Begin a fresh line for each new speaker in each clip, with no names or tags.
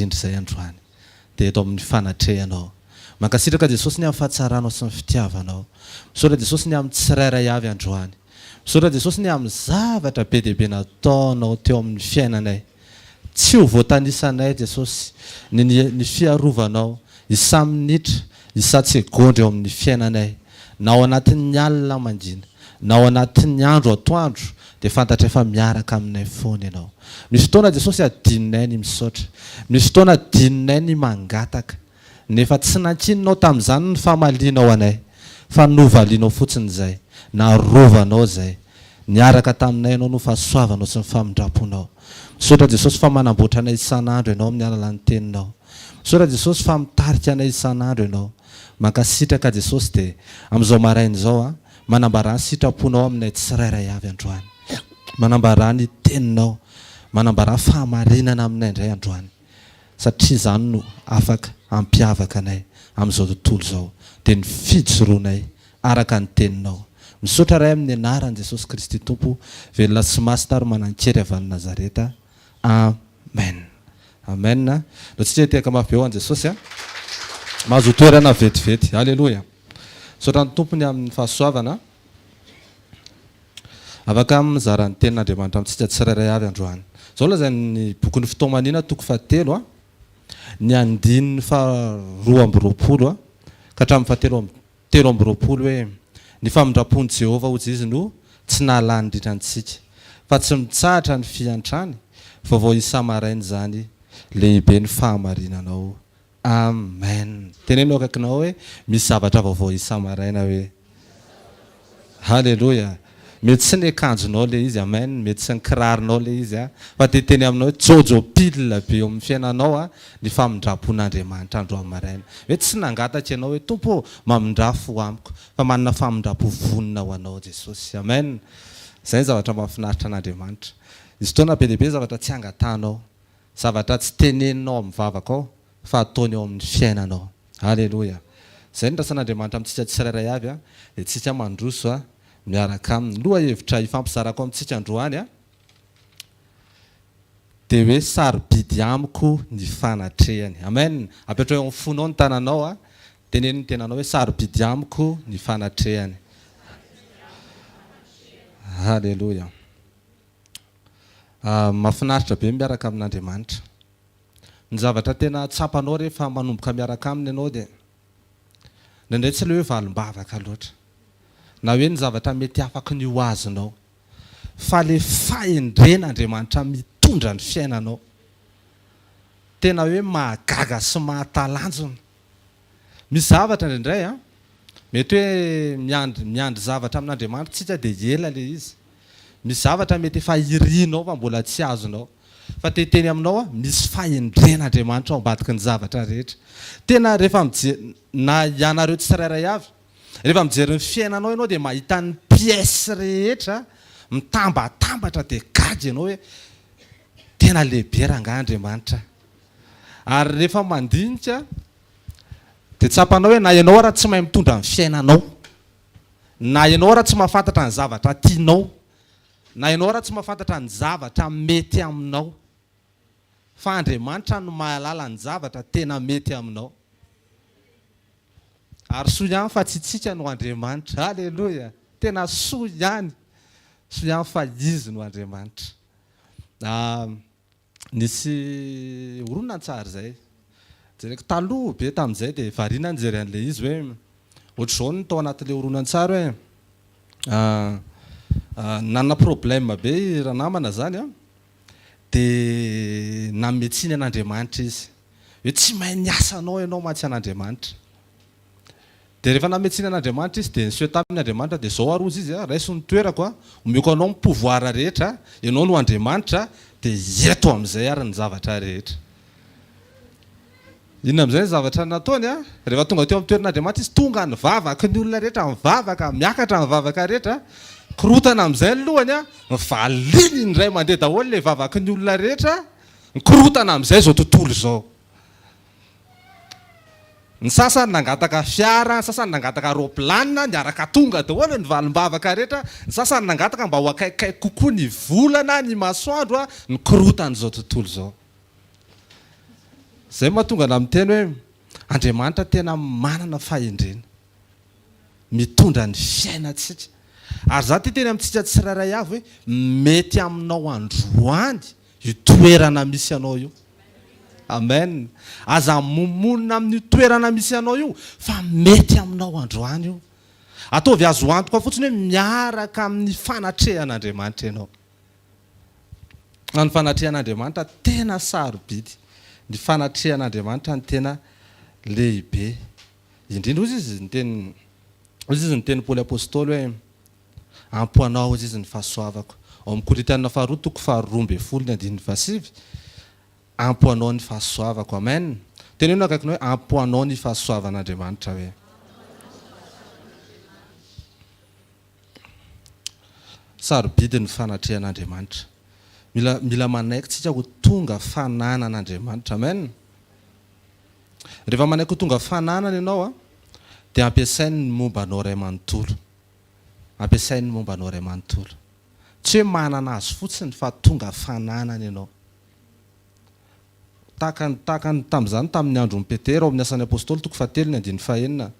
indrindra izay androany dia eto amin'ny fanatrehanao. Mankasitraka Jesosy ny amin'ny fahatsaranao sy ny fitiavanao. Misaotra Jesosy ny amin'ny tsirairay avy androany. Misaotra Jesosy ny amin'ny zavatra be dia be nataonao teo amin'ny fiainanay. Tsy ho voatanisanay Jesosy ny fiarovanao isa minitra isa tsegondry eo amin'ny fiainanay. Na ao anatin'ny alina mangina, na ao anatin'ny andro atoandro dia fantatra efa miaraka aminay foana ianao. Misy fotoana Jesosy adininay ny misaotra. Misy fotoana adininay ny mangataka. Nefa tsy nankininao tamin'izany ny famalianao anay, fa novalianao fotsiny izay, narovanao izay, niaraka taminay ianao no fahasoavanao sy ny famindraponao. Misaotra Jesosy fa manamboatra anay isan'andro ianao amin'ny alalan'ny teninao. Misaotra Jesosy fa mitarika anay isan'andro ianao. Mankasitraka Jesosy dia amin'izao maraina izao manambara ny sitraponao aminay tsirairay avy androany. Manambara ny teninao, manambara fahamarinana aminay indray androany. Satria izany no afaka hampiavaka anay amin'izao tontolo izao dia ny fijoroanay araka ny teninao. Misaotra ray amin'ny anaran'i Jesosy Kristy Tompo, velona sy masina ary manan-kery avy any Nazareta. Amen. Amen. Raha tsy teteka mafy eo an Jesosy mahazo toerana vetivety. Alleluia. Misaotra ny tompony amin'ny fahasoavana. Afaka amin'ny zaran'ny tenin'Andriamanitra amintsika tsirairay avy androany. Izao lazay ny bokin'ny fitoamanina toko 7 ny andininy fa 2:20 ka hatramin'ny fa 3:20 hoe ny famindrapon'i Jehova hozy izy no tsy nahalany indrindrantsika fa tsy mitsahatra ny fiantrany vaovao isa maraina izany lehibe ny fahamarinanao. Amen. Tenenao akaikinao hoe misy zavatra vaovao isa maraina hoe halleluia. Mety sy ny akanjonao le izy, amen, mety sy ny kirarinao le izy fa dia teny aminao hoe jojo pile be eo amin'ny fiainanao ny famindrapon'Andriamanitra andro amin'ny maraina. Mety sy nangatatra ianao hoe tompo mamindrafo amiko, fa manana famindrapo vonina ho anao Jesosy, amen. Izay ny zavatra mahafinaritra an'Andriamanitra. Izy fotoana be dia be zavatra tsy angatanao, zavatra tsy teneninao amin'ny vavaka ao fa ataony eo amin'ny fiainanao. Halleluia. Izay ny rasan'Andriamanitra amintsika tsirairay avy dia tsika mandroso miaraka amin'ny loha hevitra ifampizarako amintsika androany dia hoe sarobidy amiko ny fanatrehany. Amen. Apetra eo amin'ny fonao ny tananao teneniny tenanao hoe sarobidy amiko ny fanatrehany. Halleluia. Mahafinaritra be miaraka amin'Andriamanitra. Ny zavatra tena tsapanao rehefa manomboka miaraka aminy ianao dia ndraindray tsy ilay hoe valim-bavaka loatra, na hoe ny zavatra mety afaka ny ho azonao, fa le fahendren'Andriamanitra mitondra ny fiainanao tena hoe mahagaga sy mahatalanjona. Misy zavatra indraindray mety hoe miandry zavatra amin'Andriamanitra tsika dia ela le izy. Misy zavatra mety efa irianao fa mbola tsy azonao, fa teny aminao misy fahendren'Andriamanitra ao ambadiky ny zavatra rehetra. Tena rehefa na ianareo tsirairay avy, rehefa mijery ny fiainanao ianao dia mahita ny piesy rehetra mitambatambatra dia gaga ianao hoe tena lehibe rangahy Andriamanitra. Ary rehefa mandinika dia tsapanao hoe na ianao raha tsy mahay mitondra ny fiainanao, na ianao raha tsy mahafantatra ny zavatra tianao, na ianao raha tsy mahafantatra ny zavatra mety aminao, fa Andriamanitra no mahalala ny zavatra tena mety aminao. Ary soa ihany fa tsy tsika no Andriamanitra. Halleluia. Tena soa ihany fa izy no Andriamanitra. Nisy horonan-tsary izay jereko taloha be tamin'izay dia variana nijery an'ilay izy hoe ohatr'izao ny tao anatin'ilay horonan-tsary hoe nanana problème be raha namana zany dia nametsiny an'Andriamanitra izy hoe tsy mahay niasanao ianao matsy an'Andriamanitra. Dia rehefa nametsiny an'Andriamanitra izy dia niseho tamin'ny Andriamanitra dia izao arozy izy raiso ny toerako omeko anao pouvoir rehetra, ianao no Andriamanitra dia eto amin'izay ary ny zavatra rehetra. Inona amin'izay ny zavatra nataony rehefa tonga teo amin'ny toeran'Andriamanitra izy tonga ny vavaka ny olona rehetra mivavaka, miakatra ny vavaka rehetra, korotana amin'izay ny lohany mivaliny ny ray mandeha daholo ilay vavaka ny olona rehetra, korotana amin'izay izao tontolo izao. Ny sasany nangataka fiara, ny sasany nangataka roplanina, niaraka tonga daholo ny valim-bavaka rehetra, ny sasany nangataka mba ho akaikaiky kokoa ny volana, ny masoandro, ny korotana izao tontolo izao. zay mahatonga na miteny hoe Andriamanitra tena manana fahendrena mitondra ny fiainatsika. Ary za ty teny amintsika tsirairay avy hoe mety aminao androany io toerana misy anao io. Amen. Aza momonina amin'ny toerana misy anao io fa mety aminao androany io. Ataovy azo antoka fotsiny hoe miaraka amin'ny fanatrehan'Andriamanitra ianao. Ny fanatrehan'Andriamanitra tena sarobidy. Ny fanatrehan'Andriamanitra ny tena lehibe. Indrindra ozy izy ny teny Paoly apôstôly hoe ampoanao izy ny fahasoavako. Ao amin'ny Korintiana 2:12 ampoanao ny fahasoavako. Amen. Teny ino akaikinao hoe ampoanao ny fahasoavan'Andriamanitra hoe. Sarobidy ny fanatrehan'Andriamanitra. Mila manaiky tsika ho tonga fananan'Andriamanitra. Amen. Rehefa manaiky ho tonga fananana ianao dia ampiasainy ny momba anao ray manontolo. Ampiasainy ny momba anao ray manontolo. Tsy hoe manana azy fotsiny fa tonga fananana ianao. Tahakany tamin'izany tamin'ny andron'ny Petera ao amin'ny asan'ny apôstôly 7:9.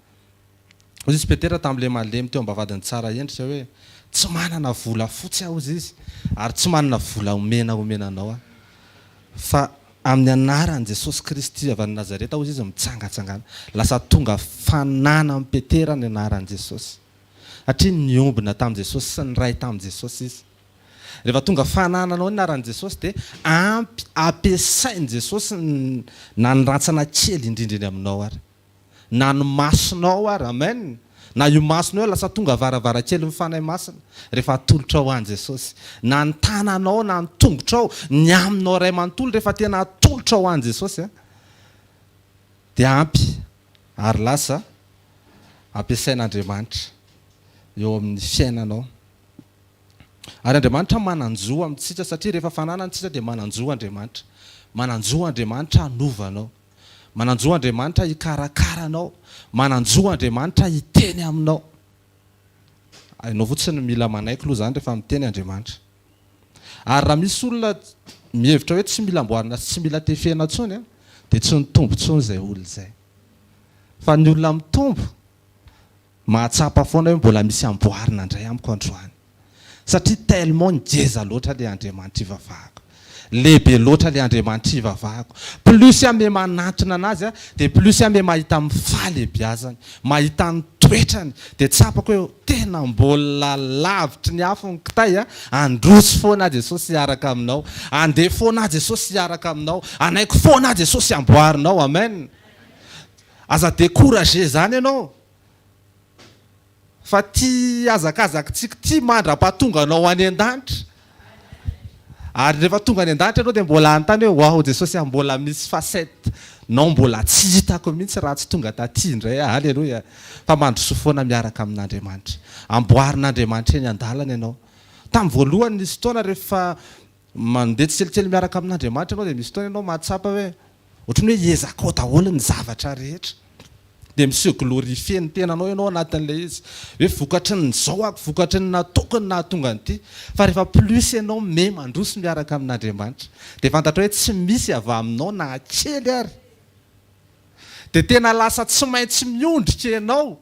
Izy Petera tamin'ilay malemy teo ambavadiny tsara endrika hoe tsy manana vola fotsy aho izy ary tsy manana vola omenanao fa amin'ny anaran'i Jesosy Kristy avy any Nazareta aho izy mitsangatsangana. Lasa tonga fanana amin'ny Petera ny anaran'i Jesosy. Satria niombina tamin'i Jesosy sy ny ray tamin'i Jesosy izy. Rehefa tonga fanananao ny anaran'i Jesosy dia ampy ampiasain'i Jesosy na ny rantsana kely indrindra aminao ary. Na ny masonao ary. Amen. Na io masonao lasa tonga varavarakely mifanahy masina rehefa atolotra ao an Jesosy. Na ny tananao na ny tongotra ao ny aminao ray manontolo rehefa tena atolotra ao an Jesosy dia ampy ary lasa ampiasain'Andriamanitra eo amin'ny fiainanao. Ary Andriamanitra mananjo amintsika satria rehefa fananantsika dia mananjo Andriamanitra. Mananjo Andriamanitra hanovanao. Mananjo Andriamanitra hikarakaranao. Mananjo Andriamanitra hiteny aminao. Ainao fotsiny mila manaiky aloha zany rehefa miteny Andriamanitra. Ary raha misy olona mihevitra hoe tsy mila amboarina sy tsy mila tefena intsony dia tsy nitombo intsony izay olona izay. Fa ny olona mitombo mahatsapa foana hoe mbola misy amboarina indray amiko androany. Satria tellement ngeza loatra ilay Andriamanitra ivavahako. Lehibe loatra ilay Andriamanitra ivavahako. Plus aho manatona anazy dia plus aho mahita mifalebiazany, mahita ny toetrany dia tsapako hoe tena mbola lavitry ny afo ny kitay androso foana Jesosy hiaraka aminao, andeha foana Jesosy hiaraka aminao, anaiky foana Jesosy amboarinao. Amen. Aza décourager zany ianao. Fa ty azakazakitsika ty mandra-pahatonga anao any an-danitra. Ary rehefa tonga any an-danitra ianao dia mbola anontany hoe wow Jesosy mbola misy facette nao mbola tsy hitako mihitsy raha tsy tonga taty indray. Halleluja. Fa mandroso foana miaraka amin'Andriamanitra. Amboarin'Andriamanitra eny an-dalana ianao. Tamin'ny voalohany nisy fotoana rehefa mandeha tsikelikely miaraka amin'Andriamanitra ianao dia misy fotoana ianao mahatsapa hoe ohatran'ny hoe ezakao daholo ny zavatra rehetra. Dia misy glorifie ny tenanao ianao anatin'ilay izy. Hoe vokatry ny zao ako, vokatry ny natokony nahatonga an'ity. Fa rehefa plus ianao mandroso miaraka amin'Andriamanitra dia fantatra hoe tsy misy avy aminao na kely ary. Dia tena lasa tsy maintsy miondrika ianao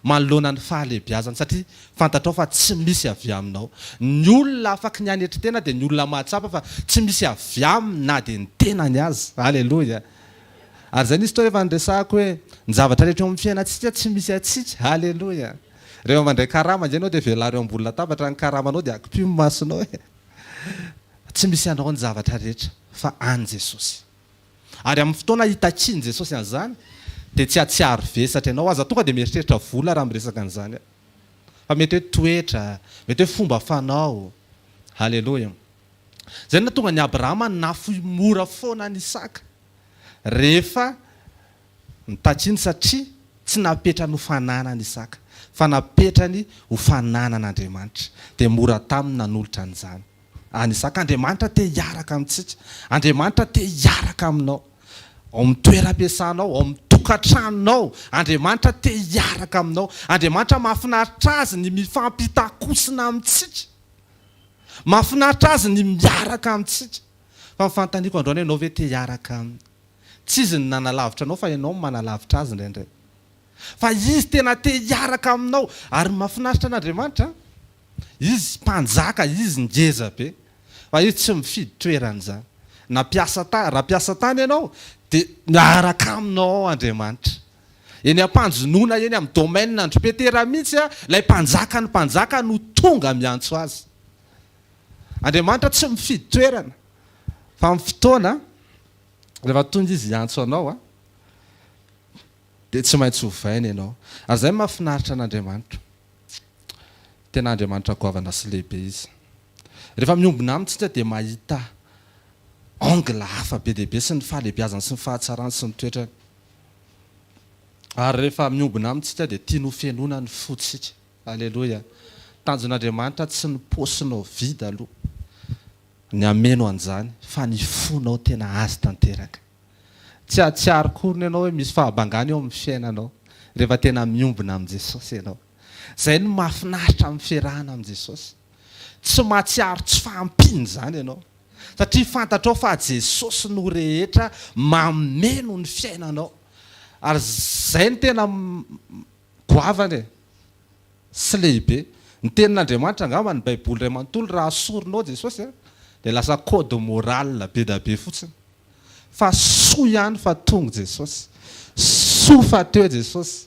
manoloana ny fahalebiazana satria fantatrao fa tsy misy avy aminao. Ny olona afaka ny anetry tena dia ny olona mahatsapa fa tsy misy avy aminy na dia ny tenany azy. Halleluja. Ary zay nisy rehefa nresahako hoe ny zavatra rehetra eo amin'ny fiainantsika tsy misy atsika. Halleluja. Rehefa mandray karama indray ianao dia velareo ambony latabatra ny karamanao dia akipio ny masonao. Tsy misy anao ny zavatra rehetra fa any Jesosy. Ary amin'ny fotoana hitakiany Jesosy an'izany dia tsy atsiaro vesatra ianao. Aza tonga dia mieritreritra vola raha miresaka an'izany. Fa mety hoe toetra, mety hoe fomba fanao. Halleluja. Zay na tonga ny Abrahama nafoy mora foana ny Isaka rehefa nitakiany satria tsy napetrany ho fananany Isaka fa napetrany ho fananan'Andriamanitra dia mora taminy nanolotra an'izany. Any Isaka Andriamanitra te hiaraka amintsika. Andriamanitra te hiaraka aminao. Ao amin'ny toeram-piasanao, ao amin'ny tokantranonao, Andriamanitra te hiaraka aminao. Andriamanitra mahafinaritra azy ny mifampitakosina amintsika. Mahafinaritra azy ny miaraka amintsika. Fa ny fanontaniako androany ianao ve te hiaraka aminy? tsy izy ny nanalavitra anao fa ianao manalavitra azy indraindray fa izy tena te hiaraka aminao ary mahafinaritra an'Andriamanitra izy mpanjaka izy ngeza be fa izy tsy mifidy toerana zany raha piasa tany ianao dia miaraka aminao Andriamanitra eny ampanjonoana eny amin'ny domaine andro-petera mihitsy lay mpanjaka no tonga miantso azy. Andriamanitra tsy mifidy toerana fa amin'ny fotoana rehefa tonga izy hiantso anao dia tsy maintsy hovaina ianao ary izay mahafinaritra an'Andriamanitra. Tena Andriamanitra goavana sy lehibe izy. Rehefa miombona amintsika dia mahita angle hafa be dehibe sy ny fahalehibiazany sy ny fahatsarany sy ny toetrany. Ary rehefa miombona amintsika dia tianao fiainona ny fotsika. Alleluia. Tanjon'Andriamanitra tsy ny paosinao vidy aloha ny ameno an'izany fa ny fonao tena azy tanteraka. Tsy atsiaro korona ianao hoe misy fahabangana eo amin'ny fiainanao rehefa tena miombona amin'i Jesosy ianao. Izay no mahafinaritra amin'ny fiarahana amin'i Jesosy. Tsy mahatsiaro tsy fahampiany izany ianao satria fantatrao fa Jesosy no rehetra mameno ny fiainanao. Ary izay ny tena goavany sy lehibe. Ny tenin'Andriamanitra angamba ny Baiboly iray manontolo raha soronao Jesosy dia lasa code moral be da be fotsiny. Fa soa ihany fa tonga Jesosy. Soa fa teo Jesosy.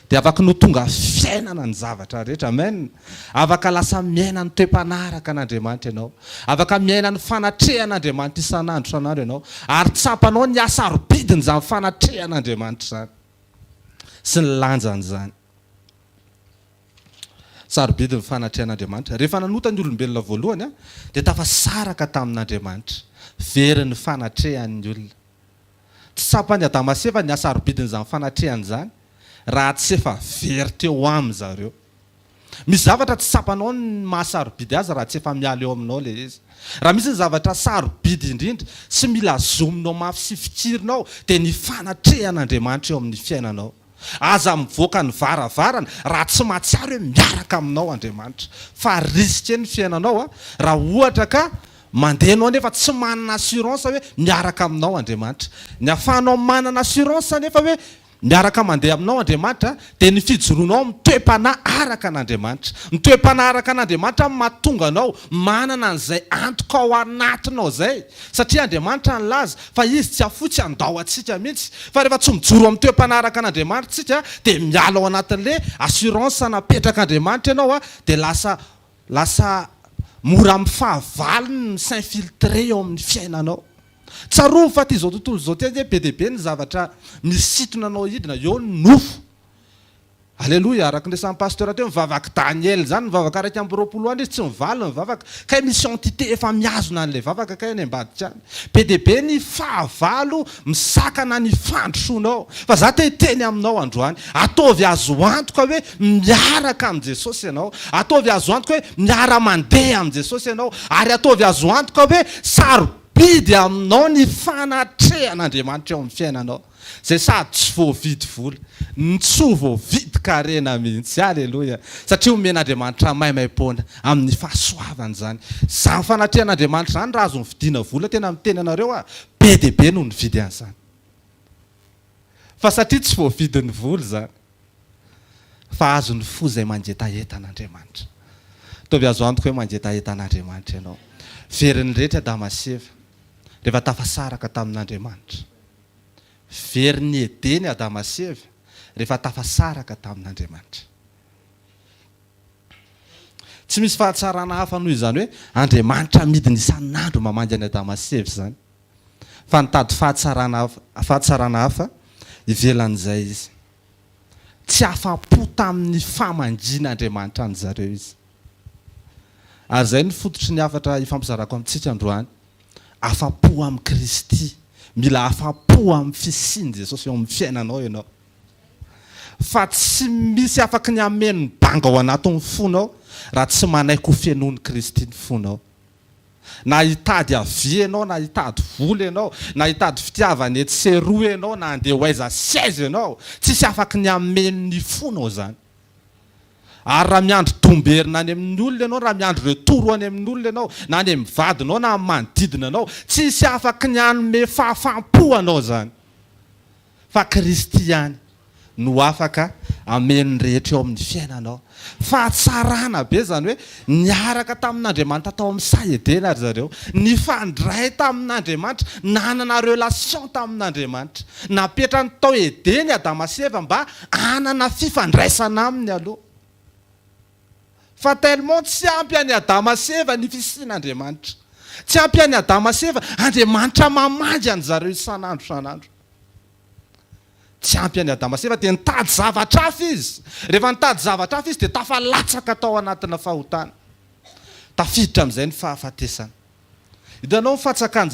Dia afaka no tonga fiainana ny zavatra rehetra. Amen. Afaka lasa miaina ny toe-panaraka an'Andriamanitra ianao. Afaka miaina ny fanatrehan'Andriamanitra isan'andro isan'andro ianao. Ary tsapanao ny asarobidiny izany fanatrehan'Andriamanitra izany. Sy ny lanjan'izany. Sarobidiny fanatrehan'Andriamanitra. Rehefa nanota ny olombelona voalohany dia tafasaraka tamin'Andriamanitra. Very ny fanatrehan'ny olona. Tsy tsapany Adama sy Eva ny asarobidiny izany fanatrehany izany raha tsy efa very teo amin'ny zareo. Misy zavatra tsy tsapanao ny mahasarobidy azy raha tsy efa miala eo aminao ilay izy. Raha misy ny zavatra sarobidy indrindra sy mila zominao mafy sy fikirinao dia ny fanatrehan'Andriamanitra eo amin'ny fiainanao. Aza mivoaka ny varavarana raha tsy mahatsiaro hoe miaraka aminao Andriamanitra. Fa risika ny fiainanao raha ohatra ka mandeha anao nefa tsy manana assurance hoe miaraka aminao Andriamanitra. Ny ahafahanao manana assurance nefa hoe miaraka mandeha aminao Andriamanitra dia ny fijoroanao amin'ny toe-panahy araka an'Andriamanitra. Ny toe-panahy araka an'Andriamanitra mahatonga anao manana an'izay antoka ao anatinao izay. Satria Andriamanitra nilaza fa izy tsy afotsy andao antsika mihitsy. Fa rehefa tsy mijoro amin'ny toe-panahy araka an'Andriamanitra tsika dia miala ao anatin'ilay assurance napetraka Andriamanitra ianao dia lasa mora mifahavalony s'infiltrer eo amin'ny fiainanao. Tsaroa fa ty zao tontolo zao ty be dehibe ny zavatra misitona anao hidina eo ny nofo. Alleluia. Araka ny pasteur teo mivavaka Daniel zany mivavaka araiky amby 20 andro izy tsy mivaly mivavaka kay misy entité efa miazona an'ilay vavaka kay any ambadika any. Be dehibe ny fahavalo misakana ny fandrosoanao. Fa za te hiteny aminao androany ataovy azo antoka hoe miaraka amin'ny Jesosy ianao. Ataovy azo antoka hoe miara-mandeha amin'ny Jesosy ianao. Ary ataovy azo antoka hoe sarobidy aminao ny fanatrehan'Andriamanitra eo amin'ny fiainanao. Zay sady tsy voavidy vola, tsy voavidy karena mihitsy. Alleluia. Satria omen'Andriamanitra maimaimpona amin'ny fahasoavany zany. Izany fanatrehan'Andriamanitra zany raha azo nividiana vola tena miteny anareo be dehibe no nividy an'izany. Fa satria tsy voavidy ny vola zany fa azo ny fo izay mangetaheta an'Andriamanitra. Ataovy azo antoka hoe mangetaheta an'Andriamanitra ianao. Veriny rehetra Adama sy Eva rehefa tafasaraka tamin'Andriamanitra. Very ny Edeny Adama sy Eva rehefa tafasaraka tamin'Andriamanitra. Tsy misy fahatsarana hafa noho izany hoe Andriamanitra midiny isan'andro mamangy any Adama sy Eva izany. Fa nitady fahatsarana hafa ivelan'izay izy. Tsy afa-po tamin'ny famangin'Andriamanitra any zareo izy. Ary izay ny fototry ny hafatra ifampizarako amintsika androany. Afa-po amin'ny Kristy. Mila afa-po amin'ny fisiany Jesosy eo amin'ny fiainanao ianao. Fa tsy misy afaka ny ameno ny banga ao anatin'ny fonao raha tsy manaiky ho fiainon'ny Kristy ny fonao. Na hitady avy ianao, na hitady vola ianao, na hitady fitiavana etsy sy eroa ianao, na andeha ho aiza saiza ianao, tsisy afaka ny ameno ny fonao zany. Ary raha miandro domberina any amin'ny olona ianao, raha miandro retoro any amin'ny olona ianao, na any amin'ny vadinao na amin'ny manodidina anao, tsisy afaka ny anome fahafampo anao zany. fa Kristy ihany no afaka ameny rehetra eo amin'ny fiainanao. Fahatsarana be zany hoe niaraka tamin'Andriamanitra tao amin'ny saedena ry zareo, nifandray tamin'Andriamanitra, nanana relation tamin'Andriamanitra, napetrany tao Edeny Adama sy Eva mba hanana fifandraisana aminy aloha. Fa tellement tsy ampy any Adama sy Eva ny fisian'Andriamanitra, tsy ampy any Adama sy Eva Andriamanitra mamandy any zareo isan'andro isan'andro. Tsy ampy any Adama sy Eva dia nitady zavatra hafa izy. Rehefa nitady zavatra hafa izy dia tafalatsaka tao anatina fahotana. Tafiditra amin'izay ny fahafatesana. Hitanao ny fatsakan'i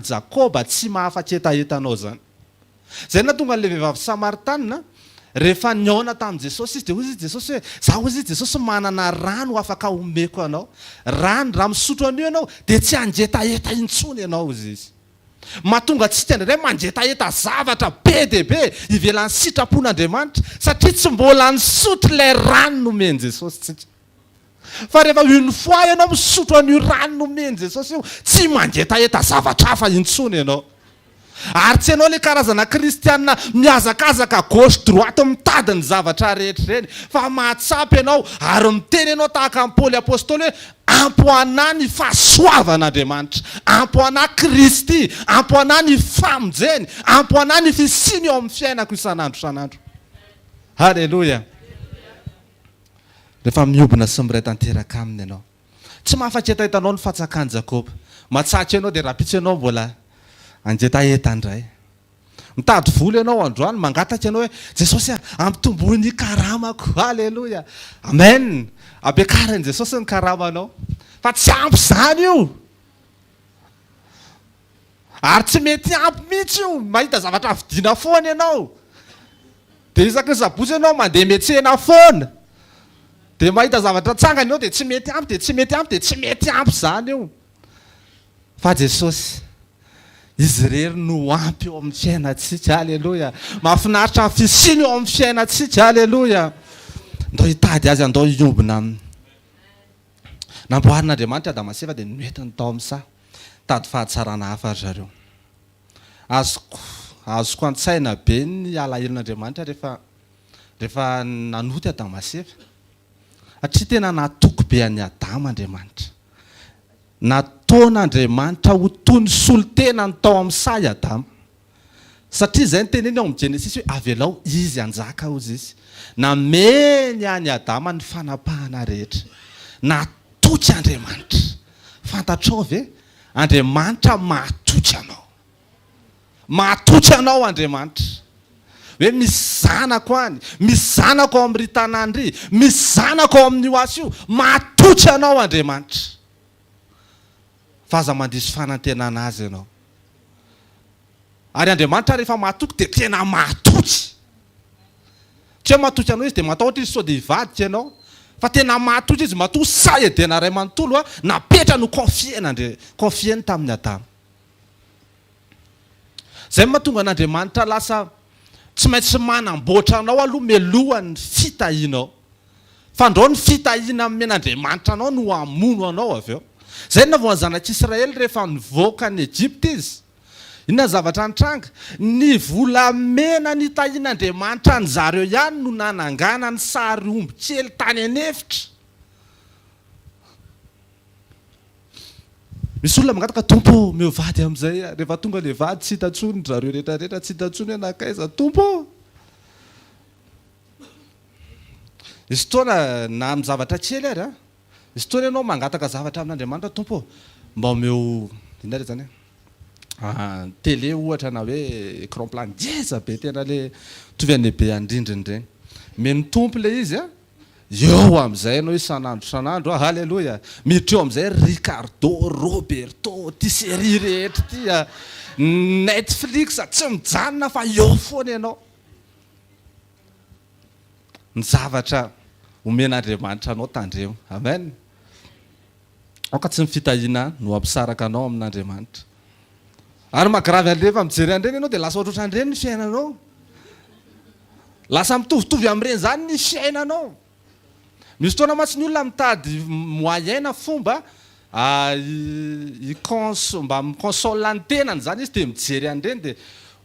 Jakoba tsy mahafaty etaetanao zany. Zay nahatonga an'ilay vehivavy Samaritanina rehefa niona tamin'i Jesosy izy dia hozy Jesosy hoe zaho hozy Jesosy manana rano afaka omeko anao. Rano raha misotro an'io ianao dia tsy anjetaeta intsony ianao hozy izy. Mahatonga tsika indray manjetaeta zavatra be dia be ivelan'ny sitrapon'Andriamanitra satria tsy mbola nisotro ilay rano nomeny Jesosy tsika. Fa rehefa une fois ianao misotro an'io rano nomeny Jesosy io tsy manjetaeta zavatra hafa intsony ianao. Ary tsy ianao ilay karazana kristianina mihazakazaka gauche droite mitady ny zavatra rehetra ireny, fa mahatsapy ianao ary miteny ianao tahaka amin'ny Paoly apôstôly hoe ampoana ny fahasoavan'Andriamanitra, ampoana Kristy, ampoana ny famonjeny, ampoana ny fisiny eo amin'ny fiainako isan'andro isan'andro. Halleluja. Rehefa miobina sy miray tanteraka aminy ianao, tsy mahafatretahitanao ny fatsakan'i Jakoba. Matsaky ianao dia rapitsy ianao mbola anjetaeta indray. Mitady vola ianao androany, mangataka ianao hoe Jesosy ampitomboy ny karamako. Halleluja. Amen. Ampiakarany Jesosy ny karamanao. Fa tsy ampy zany io. Ary tsy mety ampy mihitsy io. Mahita zavatra vidiana foana ianao. Dia isaky ny sabotsy ianao mandeha miantsena foana. Dia mahita zavatra tsangana ianao dia tsy mety ampy, dia tsy mety ampy, dia tsy mety ampy zany io. Fa Jesosy izy rery no ampy eo amin'ny fiainantsika. Halleluja. Mahafinaritra ny fisiny eo amin'ny fiainantsika. Halleluja. Andao hitady azy, andao hiobina aminy. Namboarin'Andriamanitra Adama sy Eva dia noentiny tao amin'ny saha. Tady fahatsarana hafa ry zareo. Azoko an-tsaina be ny alaherin'Andriamanitra rehefa nanoty Adama sy Eva. Satria tena natoko be an'i Adama Andriamanitra. Nataon'Andriamanitra ho toy ny solotena ny tao amin'ny saha Adama. Satria izay ny teneny ao amin'ny Jenesisy hoe avelao izy anjaka hozy izy. Nameny any Adama ny fanapahana rehetra. Natoky Andriamanitra. Fantatrao ve? Andriamanitra mahatoky anao. Mahatoky anao Andriamanitra. Hoe misy zanako any, misy zanako ao amin'ny tanandry, misy zanako ao amin'ny oasy io, mahatoky anao Andriamanitra. Fa aza mandiso fanantenana azy ianao. Ary Andriamanitra rehefa mahatoky dia tena mahatoky. Tsy hoe mahatoky anao izy dia matahotra izy sao dia hivadika ianao. Fa tena mahatoky izy, matoa saedena ray manontolo napetra no confieny tamin'ny Adama. Zay mahatonga an'Andriamanitra lasa tsy maintsy manamboatra anao aloha melohan'ny fitahianao. Fa andao ny fitahiana amin'ny Andriamanitra anao no hamono anao avy eo. Zay na voan'ny zanak'Israely rehefa nivoaka ny Egypte izy. Inona zavatra nitranga? Ny volamena ny tahian'Andriamanitra ny zareo ihany no nanangana ny sary omby kely tany anefitra. Misy olona mangataka tompo mivady amin'izay. Rehefa tonga ilay vady tsy hitantsony zareo rehetrarehetra, tsy hitantsony hoe nakaiza tompo. Misy fotoana na amin'ny zavatra kely ary misy fotoana ianao mangataka zavatra amin'Andriamanitra tompo. Mba omeo inona re zany télé ohatra na hoe écran plat ngeza be tena le tovy an'ny be andrindriny regny. Meny tompo le izy eo amin'izay ianao isan'andro isan'andro. Halleluja. Miditra eo amin'izay Ricardo, Roberto, ty série rehetra ty Netflix tsy mijanona fa eo foana ianao. Ny zavatra omen'Andriamanitra anao tandremo. Amen. Aoka tsy ny fitahiana no ampisaraka anao amin'Andriamanitra. Ary magravy an'ireny mijery an'ireny ianao dia lasa ohatrohatr'an'ireny ny fiainanao. Lasa mitovitovy amin'ireny zany ny fiainanao. Misy fotoana mantsy ny olona mitady moyen fomba mba mikonsole ny tenany zany izy dia mijery an'ireny dia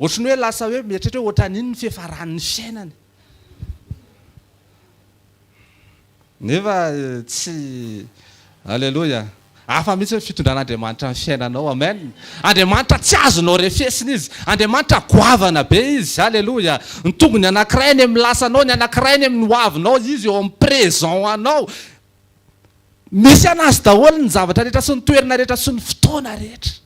ohatrany hoe lasa hoe mieritreritra hoe ohatran'iny ny fiafaran'ny fiainany nefa tsy alleloia afa mihitsy hoe fitondran'Andriamanitra ny fiainanao amen Andriamanitra tsy azonao refesina izy Andriamanitra goavana be izy alleloia ny tongony anankiray ny amin'ny lasanao ny anankiray ny amin'ny hoavinao izy eo amin'ny présent anao misy anazy daholo ny zavatra rehetra sy ny toerana rehetra sy ny fotoana rehetra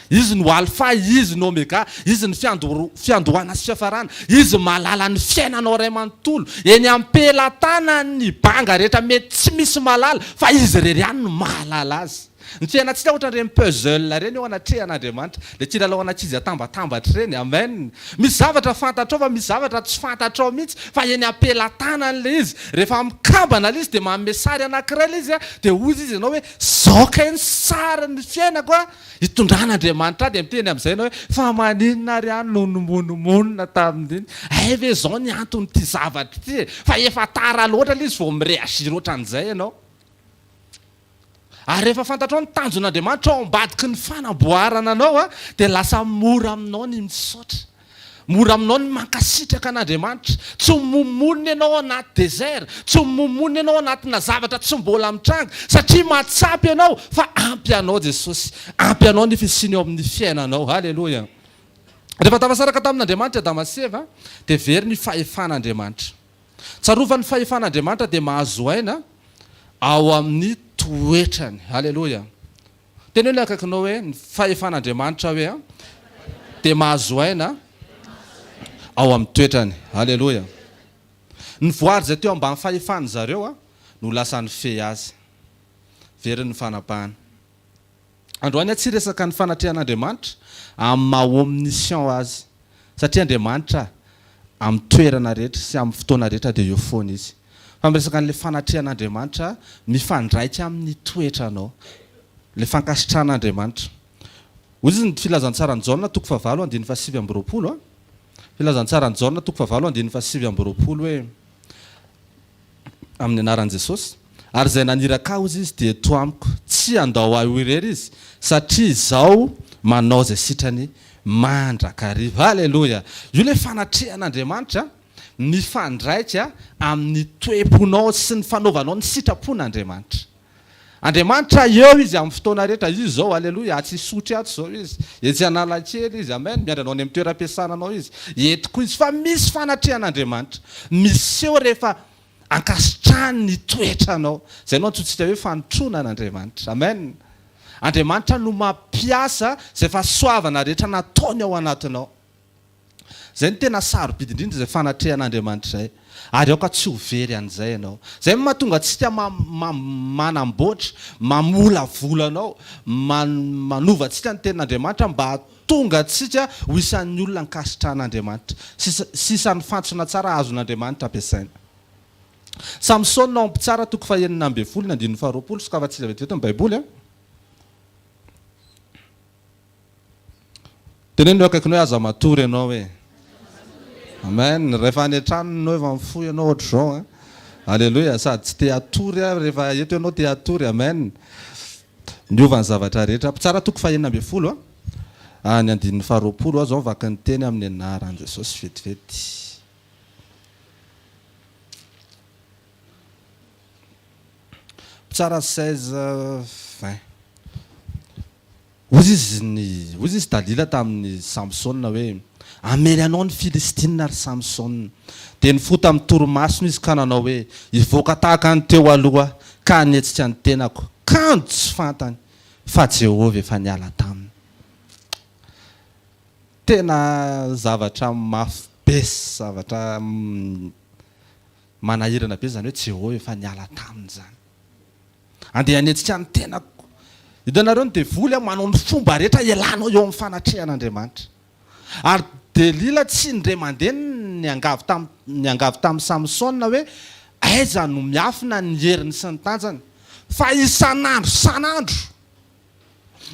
izy no alfa izy no omega izy ny fiandohana sy fiafarana izy malala ny fiainanao ray manontolo eny ampelatana ny banga rehetra mety tsy misy malala fa izy rery ihany no mahalala azy ny fiainantsika ohatran'ireny puzzle reny eo anatrehan'Andriamanitra le tilalao anankizy atambatambatra reny amen misy zavatra fantatrao fa misy zavatra tsy fantatrao mihitsy fa eny ampelatana n'le izy rehefa mikambana le izy dia manome sary anankiray le izy dia ozy izy ianao hoe zaoka iny sary ny fiainako hitondran'Andriamanitra dia miteny amin'izay ianao hoe fa maninona ry any no nomonomonina tamin'iny ve zao ny anton'ity zavatra ity fa efa tara loatra le izy vao mireagir ohatran'izay ianao ary rehefa fantatrao ny tanjon'Andriamanitra ao ambadiky ny fanamboarana anao dia lasa mora aminao ny misaotra mora aminao ny mankasitraka an'Andriamanitra tsy momonina ianao anaty désert tsy momonina ianao anatina zavatra tsy mbola mitranga satria mahatsapy ianao fa ampy anao Jesosy ampy anao ny fisiny eo amin'ny fiainanao halleloia rehefa tafasaraka tamin'Andriamanitra Adama sy Eva dia very ny fahefan'Andriamanitra tsarovany fahefan'Andriamanitra dia mahazo aina ao amin'ny toetrany halleloia teny hoe ny akaikinao hoe ny fahefan'Andriamanitra hoe dia mahazo aina ao amin'ny toetrany halleloia ny voary zay teo ambany fahefany zareo no lasany fe azy very ny fanapahana androany tsy resaka ny fanatrehan'Andriamanitra amin'ny maha-omniscient azy satria Andriamanitra amin'ny toerana rehetra sy amin'ny fotoana rehetra dia eo foana izy fa miresaka n'le fanatrehan'Andriamanitra mifandraika amin'ny toetranao le fankasitran'Andriamanitra ozy izy ny filazantsara ny Jaona toko fahavalo andiny fa 7 filazantsara ny Jaona toko fahavalo andiny fa 7 hoe amin'ny anaran'i Jesosy ary izay naniraka ozy izy dia eto amiko tsy andao ahy irery izy satria izao manao izay sitrany mandrakariva halleloia io le fanatrehan'Andriamanitra mifandraika amin'ny toeponao sy ny fanaovanao ny sitrapon'Andriamanitra Andriamanitra eo izy amin'ny fotoana rehetra izy zao halleloia tsy isotry ato zao izy etsy analakely izy amen miandranao any amin'ny toeram-piasananao izy etiko izy fa misy fanatrehan'Andriamanitra misy eo rehefa ankasitrany ny toetranao zay anao antsointsika hoe fanotrona an'Andriamanitra amen Andriamanitra no mampiasa zay fahasoavana rehetra nataony ao anatinao zay ny tena sarobidy indrindra zay fanatrehan'Andriamanitra zay ary aoka tsy ho very an'izay ianao zay mahatonga antsika manamboatra mamola volanao manova antsika ny tenin'Andriamanitra mba hatonga antsika ho isan'ny olona ankasitran'Andriamanitra sy isan'ny fantsona tsara azon'Andriamanitra ampiasaina Samson nao ampitsara toko fa 9 andiny 20 sokavantsika vetivety ny baiboly teneny eo akaikinao aza matory ianao hoe amen rehefa any an-tranonao efa mifoy ianao ohatra zao halleloia sady tsy te atory rehefa eto ianao te atory amen niova ny zavatra rehetra mpitsara toko fa 9 any andiny 20 aho zao vaky ny teny amin'ny anaran'i Jesosy vetivety mpitsara 16:20 ozy izy dalila tamin'ny Samsona hoe amery anao ny Filistina ry Samson dia nifoto amin'ny toromasony izy ka nanao hoe ivoaka tahaka ny teo aloha ka nietsika ny tenako kanto tsy fantany fa Jehovah efa niala taminy tena zavatra mafy be zavatra manahirana be zany hoe Jehovah efa niala taminy zany andeha nietsika ny tenako hitanareo ny devoly manao ny fomba rehetra ilanao eo amin'ny fanatrehan'Andriamanitra ary Delila tsy indray mandeha ny angavy tamin'ny Samsona hoe aiza no miafina ny heriny sy ny tanjany fa isan'andro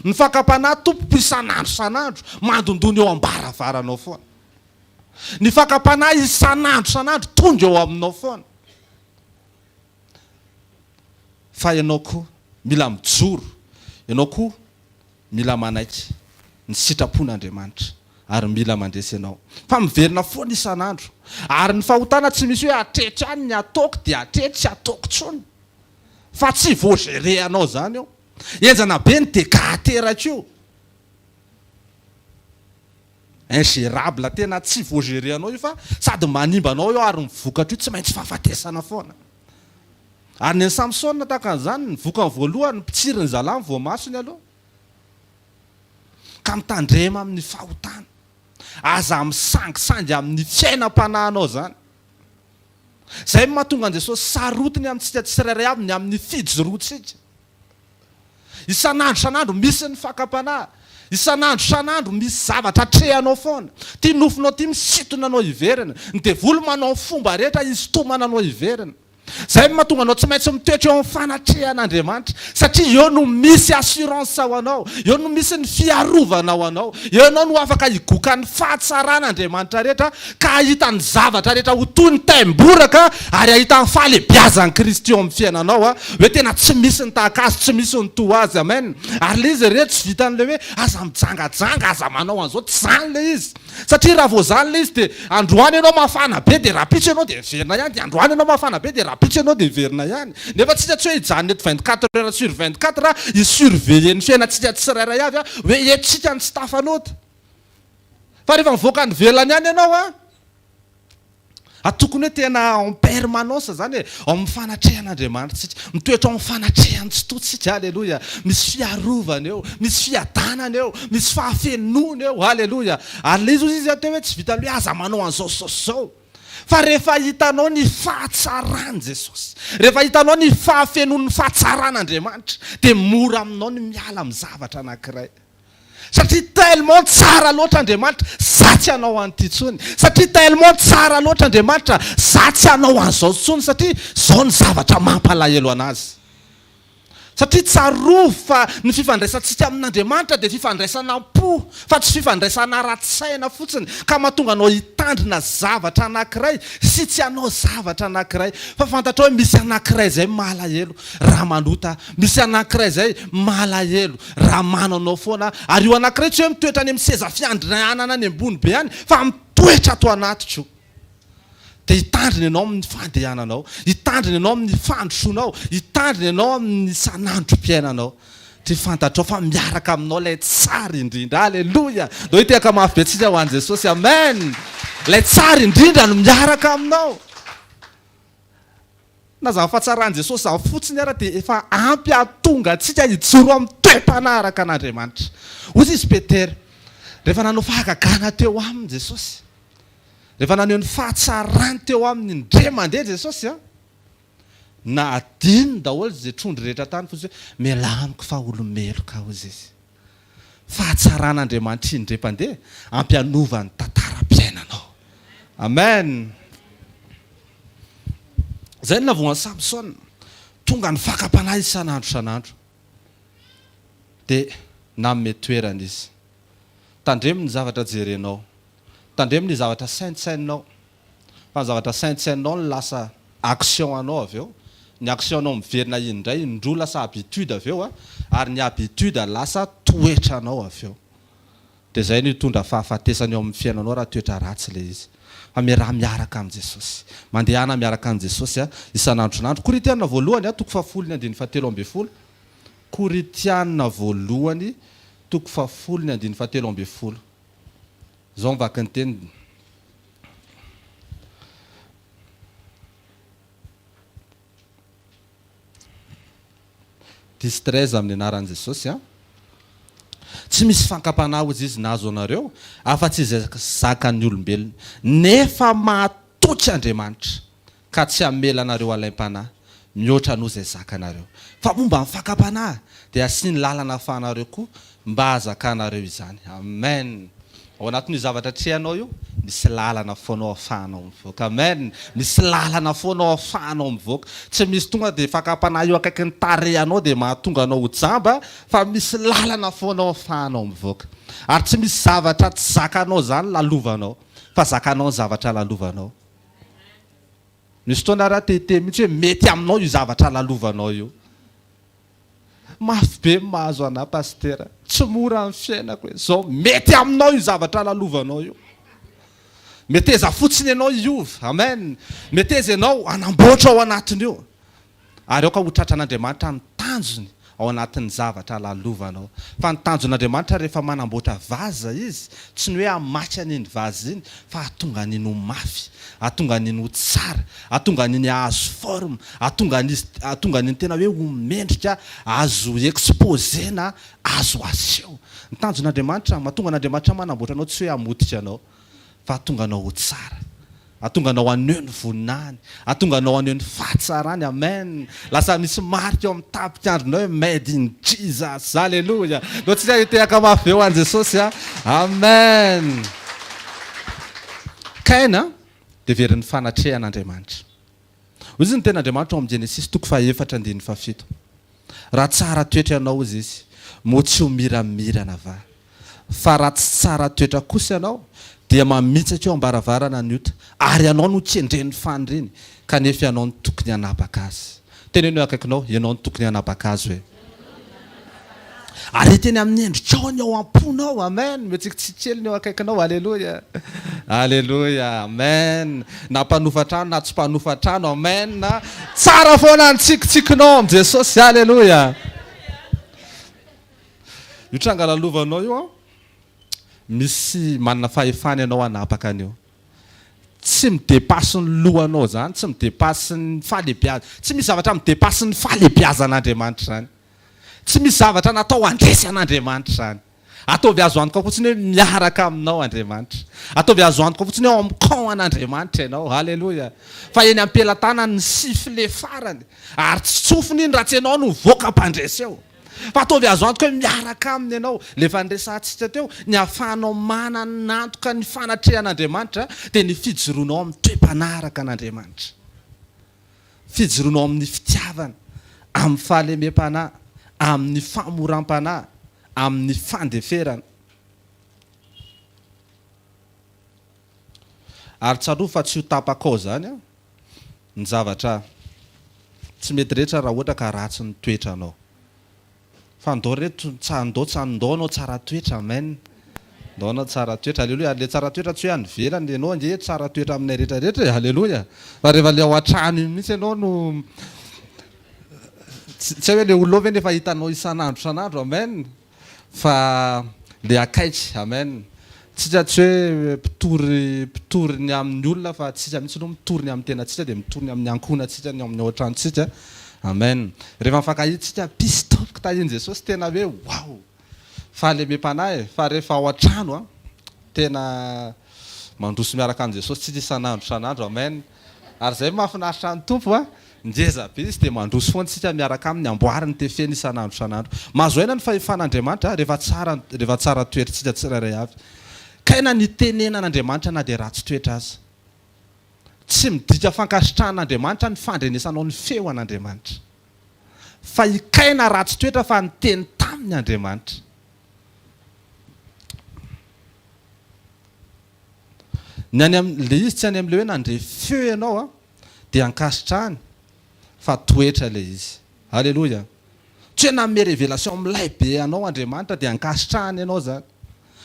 ny fakapanahy tompo isan'andro mandondony eo ambaravaranao foana ny fakapanahy isan'andro tonga eo aminao foana fa ianao koa mila mijoro ianao koa mila manaiky ny sitrapon'Andriamanitra ary mila mandresy ianao fa miverina foana isan'andro ary ny fahotana tsy misy hoe atretra any ny ataoko dia atretra tsy ataoko tsony fa tsy voagere anao zany eo enjana be ny dégateraka io ingérable tena tsy voagere anao io fa sady manimba anao eo ary mivokatra io tsy maintsy fahafatesana foana ary ny Samsona tahaka an'izany ny vokany voalohany mpitsiry ny zalany voamasony aloha ka mitandrema amin'ny fahotana aza misangisangy amin'ny fiainam-panahinao zany zay mahatonga an Jesosy sarotiny amintsika tsirairay avy ny amin'ny fijoroantsika isan'andro misy ny fakam-panahy isan'andro misy zavatra trehanao foana ty nofinao ty misitona anao iverina ny devolo manao fomba rehetra izy to mananao iverina zay mahatonga anao tsy maintsy mitoetra eo amin'ny fanatrehan'Andriamanitra satria eo no misy assurance ao anao eo no misy ny fiarovana ao anao eo anao no afaka higoka ny fahatsaran'Andriamanitra rehetra ka ahita ny zavatra rehetra ho toy ny taimboraka ary ahita ny fahalebiazan'i Kristy eo amin'ny fiainanao hoe tena tsy misy ny tahaka azy tsy misy ny toa azy amen ary le izy rehetra tsy vitan'le hoe aza mijangajanga aza manao an'izao tsy zany le izy satria raha vao zany le izy dia androany ianao mafana be dia rapitra ianao dia verina ihany dia androany ianao mafana be dia rapitra ianao dia verina ihany nefa tsika tsy hoe hijanona eto 24 heures sur 24 hisurveiller ny fiainantsika tsirairay avy hoe etsika ny tsy tafanota fa rehefa mivoaka ny velany ihany ianao tokony hoe tena en permanence zany hoe ao amin'ny fanatrehan'Andriamanitra tsika mitoetra ao amin'ny fanatrehany tsy totsika halleloja misy fiarovana eo misy fiadanana eo misy fahafenona eo halleloja ary le izy ateo hoe tsy vita hoe aza manao an'izao zao fa rehefa hitanao ny fahatsarany Jesosy rehefa hitanao ny fahafenon'ny fahatsaran'Andriamanitra dia mora aminao ny miala amin'ny zavatra anankiray satria tellement tsara loatra Andriamanitra zatsy anao an'ity tsony satria tellement tsara loatra Andriamanitra zatsy anao an'izao tsony satria zao ny zavatra mampalahelo anazy satria tsaroa fa ny fifandraisantsika amin'Andriamanitra dia fifandraisana po fa tsy fifandraisana ara-tsaina fotsiny ka mahatonga anao hitandrina zavatra anankiray sy tsy anao zavatra anankiray fa fantatrao hoe misy anankiray zay malahelo raha manota misy anankiray zay malahelo raha mananao foana ary io anankiray tsy hoe mitoetra any amin'ny seza fiandrianana any ambony be any fa mitoetra ato anatiko dia hitandrina ianao amin'ny fandehananao hitandrina ianao amin'ny fandrosoanao hitandrina ianao amin'ny san'androm-piainanao ty fantatrao fa miaraka aminao ilay tsara indrindra halleloja do hitehaka mafy be tsika ho an'i Jesosy amen ilay tsara indrindra no miaraka aminao na zany fahatsaran'i Jesosy zany fotsiny ara dia efa ampy ahatonga antsika hijoro amin'ny toe-panaraka an'Andriamanitra ozy izy Petera rehefa nanao fahagagana teo aminy Jesosy rehefa naneho ny fahatsarany teo amin'ny indre mandeha Jesosy na adiny daholo zay trondry rehetra tany fotsy hoe melaniko fa olomeloka ozy izy fahatsaran'Andriamanitra indre mpandeha ampianovany tantaram-piainanao amen zay ny navoan'ny Samsona tonga ny fakam-panahy isan'andro dia nanome toerana izy tandremo ny zavatra jerenao tandremo ny zavatra saintsainao fa ny zavatra saintsainao ny lasa action anao avy eo ny action anao miverina indray indroa lasa habitude avy eo ary ny habitude lasa toetra anao avy eo dia zay no hitondra fahafatesany eo amin'ny fiainanao raha toetra ratsy le izy fa raha miaraka amin'i Jesosy mandehana miaraka amin'i Jesosy isan'andronandro Koritianina voalohany toko 10:17 Koritianina voalohany toko 10:17 zao mivaky ny teny distreze amin'ny anaran'i Jesosy tsy misy fankam-panahy ozy izy nazo anareo afa-tsy izay zakan'ny olombelona nefa mahatotry Andriamanitra ka tsy hamela anareo alaim-panahy mihoatra noho izay zakanareo fa momba ny fankam-panahy dia asiany lalana ahafahanareo koa mba hazakanareo izany amen ao anatin'io zavatra trehanao io misy lalana foanao ahafahanao mivoaka amen misy lalana foanao ahafahanao mivoaka tsy misy tonga dia fakam-panahy io akaiky ny tarehanao dia mahatonga anao ho jamba fa misy lalana foanao ahafahanao mivoaka ary tsy misy zavatra tsy zakanao zany lalovanao fa zakanao ny zavatra lalovanao misy fotoana raha tete mihitsy hoe mety aminao io zavatra lalovanao io mafy be mahazo ana pastera tsy mora amin'ny fiainako hoe zao mety aminao io zavatra lalovanao io mety eza fotsiny ianao iova amen mety eza ianao anamboatra ao anatiny io ary ao ka ho tratran'Andriamanitra ny tanjony ao anatin'ny zavatra lalovanao fa ny tanjon'Andriamanitra rehefa manamboatra vaza izy tsy ny hoe amaky an'iny vaza iny fa atonga an'iny ho mafy atonga an'iny ho tsara atonga an'iny azo forme atonga an'iny tena hoe ho mendrika azo exposena azo aseho ny tanjon'Andriamanitra mahatonga an'Andriamanitra manamboatra anao tsy hoe hamotika anao fa atonga anao ho tsara atonga anao aneho ny voninahiny atonga anao aneho ny fahatsarany amen lasa misy marika eo amin'ny tapikandronao hoe made in Jesus alleluia no tsy hitehaka mafy eo an Jesosy amen Kaina dia very ny fanatrehan'Andriamanitra hoy izy ny ten'Andriamanitra ao amin'ny Genesis 4:4-7 raha tsara toetra ianao izy izy mo tsy ho miramirana fa raha tsy tsara toetra kosa ianao dia mamitsaka eo ambaravarana ny ota ary ianao no tsendren'ny faniriny kanefa ianao no tokony hanapaka azy teny eo akaikinao ianao no tokony hanapaka azy hoe ary teny amin'ny endrikaony ao amponao amen metsika tsy kely eo akaikinao alleluia alleluia amen na mpanofatrano na tsy mpanofatrano amen na tsara foana ny tsikitsikinao am Jesosy alleluia io tranga lalovanao io misy manana fahefany ianao hanapaka anio tsy midepasy ny lohanao zany tsy midepasy ny fahalebiazana tsy misy zavatra midepasy ny fahalebiazan'Andriamanitra zany tsy misy zavatra natao andresy an'Andriamanitra zany ataovy azo antoka fotsiny hoe miaraka aminao Andriamanitra ataovy azo antoka fotsiny hoe amicon an'Andriamanitra ianao halleluia fa eny ampelatana ny sifle farany ary tsy tsofiny iny raha tsy ianao no voaka-pandresy eo fa ataovy azo antoka hoe miaraka aminy ianao lefa nresantsika teo ny ahafahanao mananantoka ny fanatrehan'Andriamanitra dia ny fijoroanao amin'ny toe-panaraka an'Andriamanitra fijoroanao amin'ny fitiavana amin'ny fahalemem-panahy amin'ny famoram-panahy amin'ny fandeferana ary tsaroa fa tsy ho tapakao zany ny zavatra tsy mety rehetra raha ohatra ka ratsy ny toetranao fa ndao reto ndao anao tsara toetra amen ndao anao tsara toetra alleluia le tsara toetra tsy hoe anyvelany ianao ange tsara toetra aminay rehetrarehetra alleluia fa rehefa le ao an-trano iny mihitsy ianao no tsy hoe le olova eny efa hitanao isan'andro amen fa le akaiky amen tsika tsy hoe mpitoriny amin'ny olona fa tsika mihitsy no mitoriny amin'ny tenatsika dia mitoriny amin'ny ankonatsika ny amin'ny ao an-tranotsika amen rehefa mifankahitsika pistopika tahiny Jesosy tena hoe wow fahalemem-panahy fa rehefa ao an-trano tena mandroso miaraka amin'ny Jesosy tsika isan'andro amen ary zay mahafinaritra ny tompo ngeza be izy dia mandroso foana tsika miaraka amin'ny amboariny tefeny isan'andro mahazo aina ny fahefan'Andriamanitra rehefa tsara toetritsika tsirairay avy kaina ny tenenan'Andriamanitra na dia ratsy toetra azy tsy midika fankasitran'Andriamanitra ny fandrenesanao ny feo an'Andriamanitra fa ikaina ratsy toetra fa ny teny tamin'ny Andriamanitra le izy tsy any amin'le hoe nandre feo ianao dia ankasitrahany fa toetra le izy halleluia tsy hoe nanome révélation milay be anao Andriamanitra dia ankasitrahany ianao zany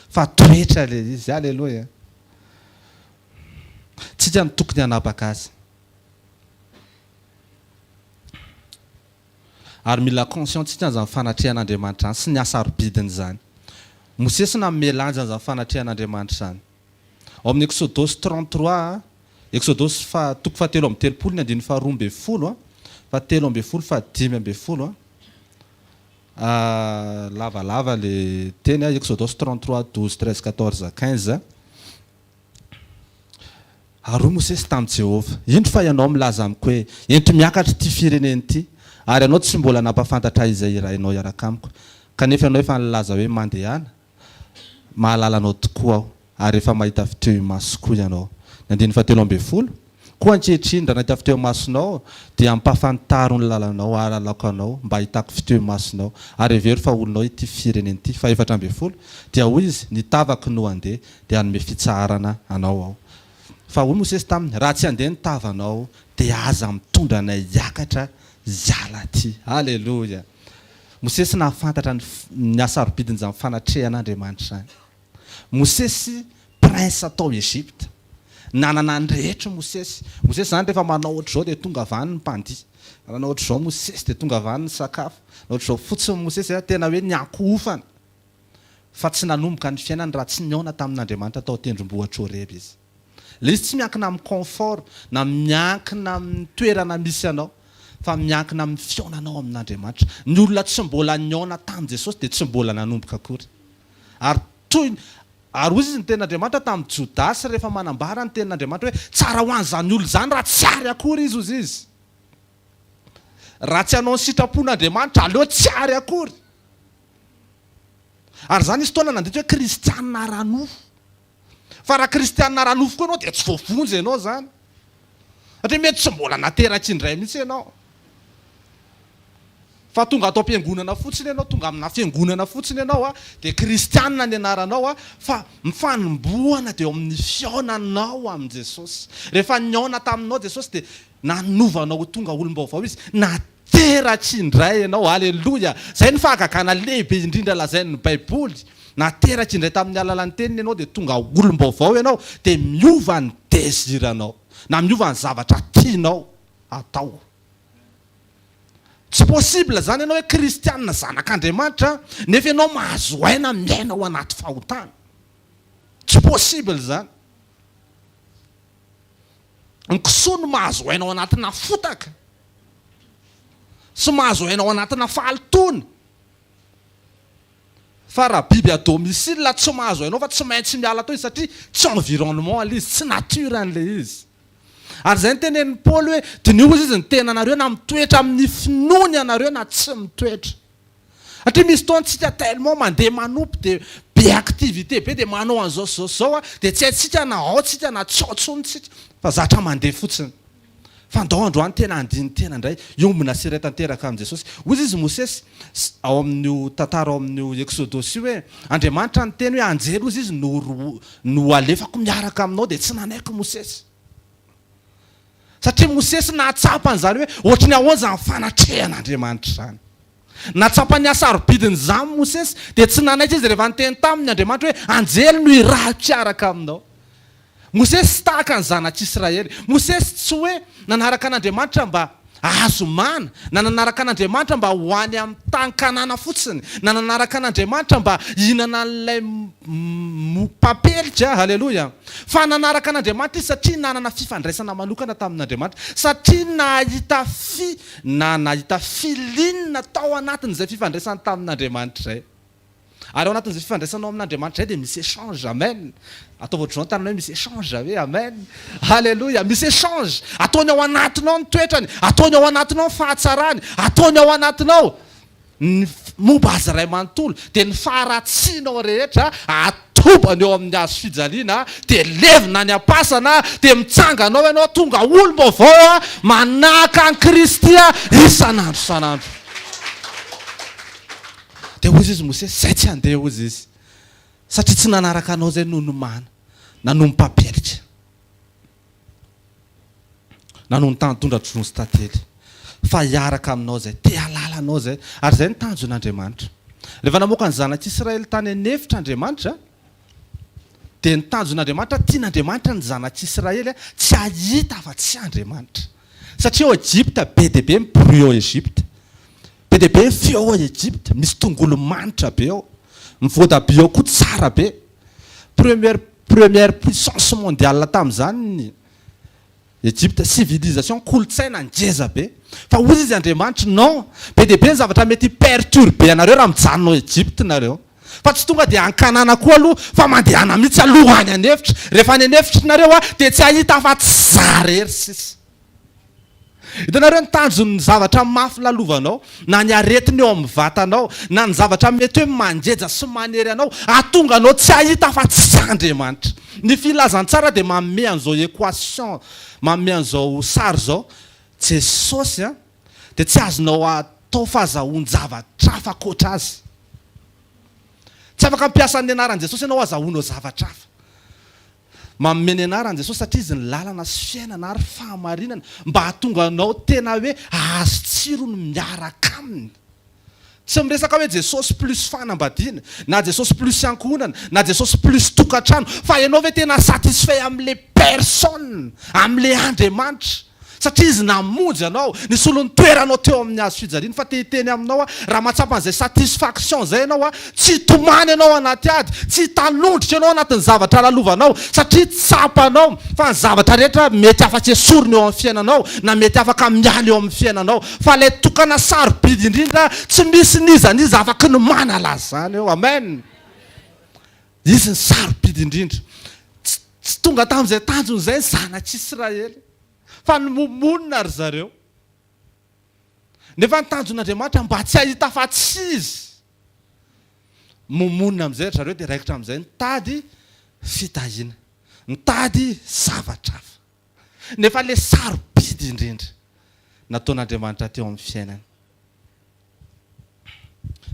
fa toetra le izy halleluia tsika ny tokony hanapaka azy ary mila conscient tsika an'izany fanatrehan'Andriamanitra zany sy ny asarobidiny zany Mosesy nanome lanja an'izany fanatrehan'Andriamanitra zany ao amin'ny Exodus 33 Exodus toko fahatelo amby telopolo ny andiny faharoa amby folo fahatelo amby folo fahadimy amby folo lavalava le teny Exodus 33 12 13 14 15 ary Mosesy tamin'i Jehovah indro fa ianao milaza amiko hoe ento miakatra ity fireneny ity ary ianao tsy mbola nampafantatra izay irainao iaraka amiko kanefa ianao efa nilaza hoe mandehana mahalala anao tokoa aho ary efa mahita fiteo maso koa ianao ny andiny fahatelo amby folo koa ankehitriny raha nahita fiteo masonao dia ampafantaro ny lalanao alalako anao mba hitako fiteo masonao ary every fa olonao ity fireneny ity fa efatra amby folo dia hoy izy nitavako no andeha dia hanome fitsarana anao ao fa hoy Mosesy taminy raha tsy andeha nitavanao dia aza mitondra anay hiakatra iala ty halleluia Mosesy nahafantatra ny asarobidiny zany fanatrehan'Andriamanitra zany. Mosesy prince atao Egypte. Nanana ny rehetra Mosesy. Mosesy zany rehefa manao ohatr'izao dia tonga avany ny mpandihy. Manao ohatr'izao Mosesy dia tonga avany ny sakafo. Ohatr'izao fotsiny Mosesy tena hoe niankohofana. Fa tsy nanomboka ny fiainany raha tsy niaona tamin'Andriamanitra tao tendrombohitra Horeba izy. Le izy tsy miankina amin'ny confort na miankina amin'ny toerana misy anao, fa miankina amin'ny fionanao amin'Andriamanitra. Ny olona tsy mbola niaona tamin'i Jesosy dia tsy mbola nanomboka akory. Ary hozy izy ny tenin'Andriamanitra tamin'ny Jodasy rehefa manambara ny tenin'Andriamanitra hoe tsara ho an'izany olo zany raha tsy ary akory izy hozy izy. Raha tsy hanao ny sitrapon'Andriamanitra aleo tsy ary akory. Ary zany izy taona nandito hoe kristianina ranofo. Fa raha kristianina ranofo koa ianao dia tsy voavonjy ianao zany. Satria mety tsy mbola nateratra indray mihitsy ianao. Fa tonga atao am-piangonana fotsiny ianao, tonga amina fiangonana fotsiny ianao dia kristianina ny anaranao fa mifanomboana dia eo amin'ny fionanao amin'i Jesosy. Rehefa niaona taminao Jesosy dia nanovanao tonga olom-baovao izy. Nateratra indray ianao, aleloia. Zay ny fahagagana lehibe indrindra lazain'ny Baiboly. Nateratra indray tamin'ny alalan'ny teniny ianao dia tonga olom-baovao ianao dia miova ny désiranao. Na miova ny zavatra tianao atao. Tsy possible zany ianao hoe kristianina zanak'Andriamanitra nefa ianao mahazo aina miaina ao anaty fahotana. Tsy possible zany. Ny kisoa no mahazo aina ao anatina fotaka. Sy mahazo aina ao anatina fahalotona. Fa raha biby à domicile tsy mahazo aina fa tsy maintsy miala tao izy satria tsy environnement ilay izy, tsy naturan'ilay izy. Ary zay ny tenen'ny Paoly hoe dinio izy ny tenanareo na mitoetra amin'ny finoany anareo na tsy mitoetra. Satria misy taontsika tellement mandeha manompo dia be activité be dia manao an'izao zao dia tsy haintsika na aotsika na tsy aotsontsika fa zatra mandeha fotsiny. Fa andao androany tena andiny tena indray iombona sy iray tanteraka amin'i Jesosy. Hozy izy Mosesy ao amin'io tantara ao amin'io Exodosy hoe Andriamanitra ny teny hoe anjely hozy izy no alefako miaraka aminao dia tsy nanaiky Mosesy. Satria Mosesy nahatsapany zany hoe ohatry ny ahoana ny fanatrehan'Andriamanitra zany. Natsapany asarobidiny zany Mosesy dia tsy nanaiky izy rehefa niteny tamin'ny Andriamanitra hoe anjely no iraham-piaraka aminao. Mosesy tsy tahaka ny zanak'Israely. Mosesy tsy hoe nanaraka an'Andriamanitra mba ahazo mana, na nanaraka an'Andriamanitra mba ho any amin'ny tany Kanana fotsiny, na nanaraka an'Andriamanitra mba hihinana an'ilay papelitra, haleloia. Fa nanaraka an'Andriamanitra izy satria nanana fifandraisana manokana tamin'Andriamanitra, satria nahita filinina tao anatin'izay fifandraisana tamin'Andriamanitra zay. Ary ao anatin'izay fifandraisanao amin'Andriamanitra zay dia misy échange, amen. Atao ohatr'izao ny tanana hoe misy échange hoe, amen. Halleluja, misy échange. Ataony ao anatinao ny toetrany, ataony ao anatinao ny fahatsarany, ataony ao anatinao ny momba azy iray manontolo, dia ny faharatsianao rehetra atobany eo amin'ny hazo fijaliana dia levina ny ampasana dia mitsanganao ianao tonga olom-baovao manaka ny Kristy isan'andro isan'andro. Dia hozy izy Mosesy zay tsy handeha hozy izy satria tsy nanaraka anao zay noho nomana na noho mipapelika na noho ny tandondra dron'ny sy tantely fa hiaraka aminao zay te halala anao zay. Ary zay ny tanjon'Andriamanitra rehefa namoaka ny zanak'Israely tany anefitra Andriamanitra dia ny tanjon'Andriamanitra tian'Andriamanitra ny zanak'Israely tsy hahita fa tsy Andriamanitra. Satria ao Egypte be dia be mibroy ao Egypte, be dia be ny feo ao Egypte, misy tongolo manitra be ao, mivoatabia ao koa tsara be. Première puissance mondiale tamin'izany ny Egypte, civilisation kolotsaina ngeza be. Fa hozy izy Andriamanitra non, be dia be ny zavatra mety perturbe anareo raha mijanonao Egypte nareo. Fa tsy tonga dia ankanana koa aloha fa mandehana mihitsy aloha any anefitra. Rehefa any anefitra nareo dia tsy hahita fa tsy zarery sisy. Hitanareo ny tanjon'ny zavatra mafy lalovanao, na ny aretiny eo amin'ny vatanao, na ny zavatra mety hoe manjeja sy manery anao, atonga anao tsy hahita fa tsy Andriamanitra. Ny filazantsara dia manome an'izao équation, manome an'izao sary zao, Jesosy dia tsy azonao atao fahazahoan-javatra hafa koatra azy. Tsy afaka mampiasa ny anaran'i Jesosy ianao azahoanao zavatra hafa. Manome ny anaran'i Jesosy satria izy ny lalana sy fiainana ary fahamarinana mba hahatonga anao tena hoe ahazo tsiro ny miaraka aminy. tsy miresaka hoe Jesosy plus fanambadiana na Jesosy plus ankohonana na Jesosy plus tokantrano fa ianao ve tena satisfait am'le personne am'le Andriamanitra satria izy namonjy anao nisy olony toeranao teo amin'ny hazo fijaliana fa teteny aminao raha mahatsapa an'izay satisfaction zay ianao tsy tomany ianao anaty ady tsy tanondritra ianao anatin'ny zavatra lalovanao satria tsapanao fa ny zavatra rehetra mety afaka esoriny eo amin'ny fiainanao na mety afaka mialy eo amin'ny fiainanao fa le tokana sarobidy indrindra tsy misy nizanizy afaka ny manalaza zany eo amen izy ny sarobidy indrindra tsy tonga tamin'izay tanjony zay ny zanak'Israely fa ny momonina ry zareo nefa ny tanjon'Andriamanitra mba tsy ahita fa tsy izy momonina amin'izay ry zareo dia raikitra amin'izay nitady fitahiana nitady zavatra hafa nefa le sarobidy indrindra nataon'Andriamanitra teo amin'ny fiainany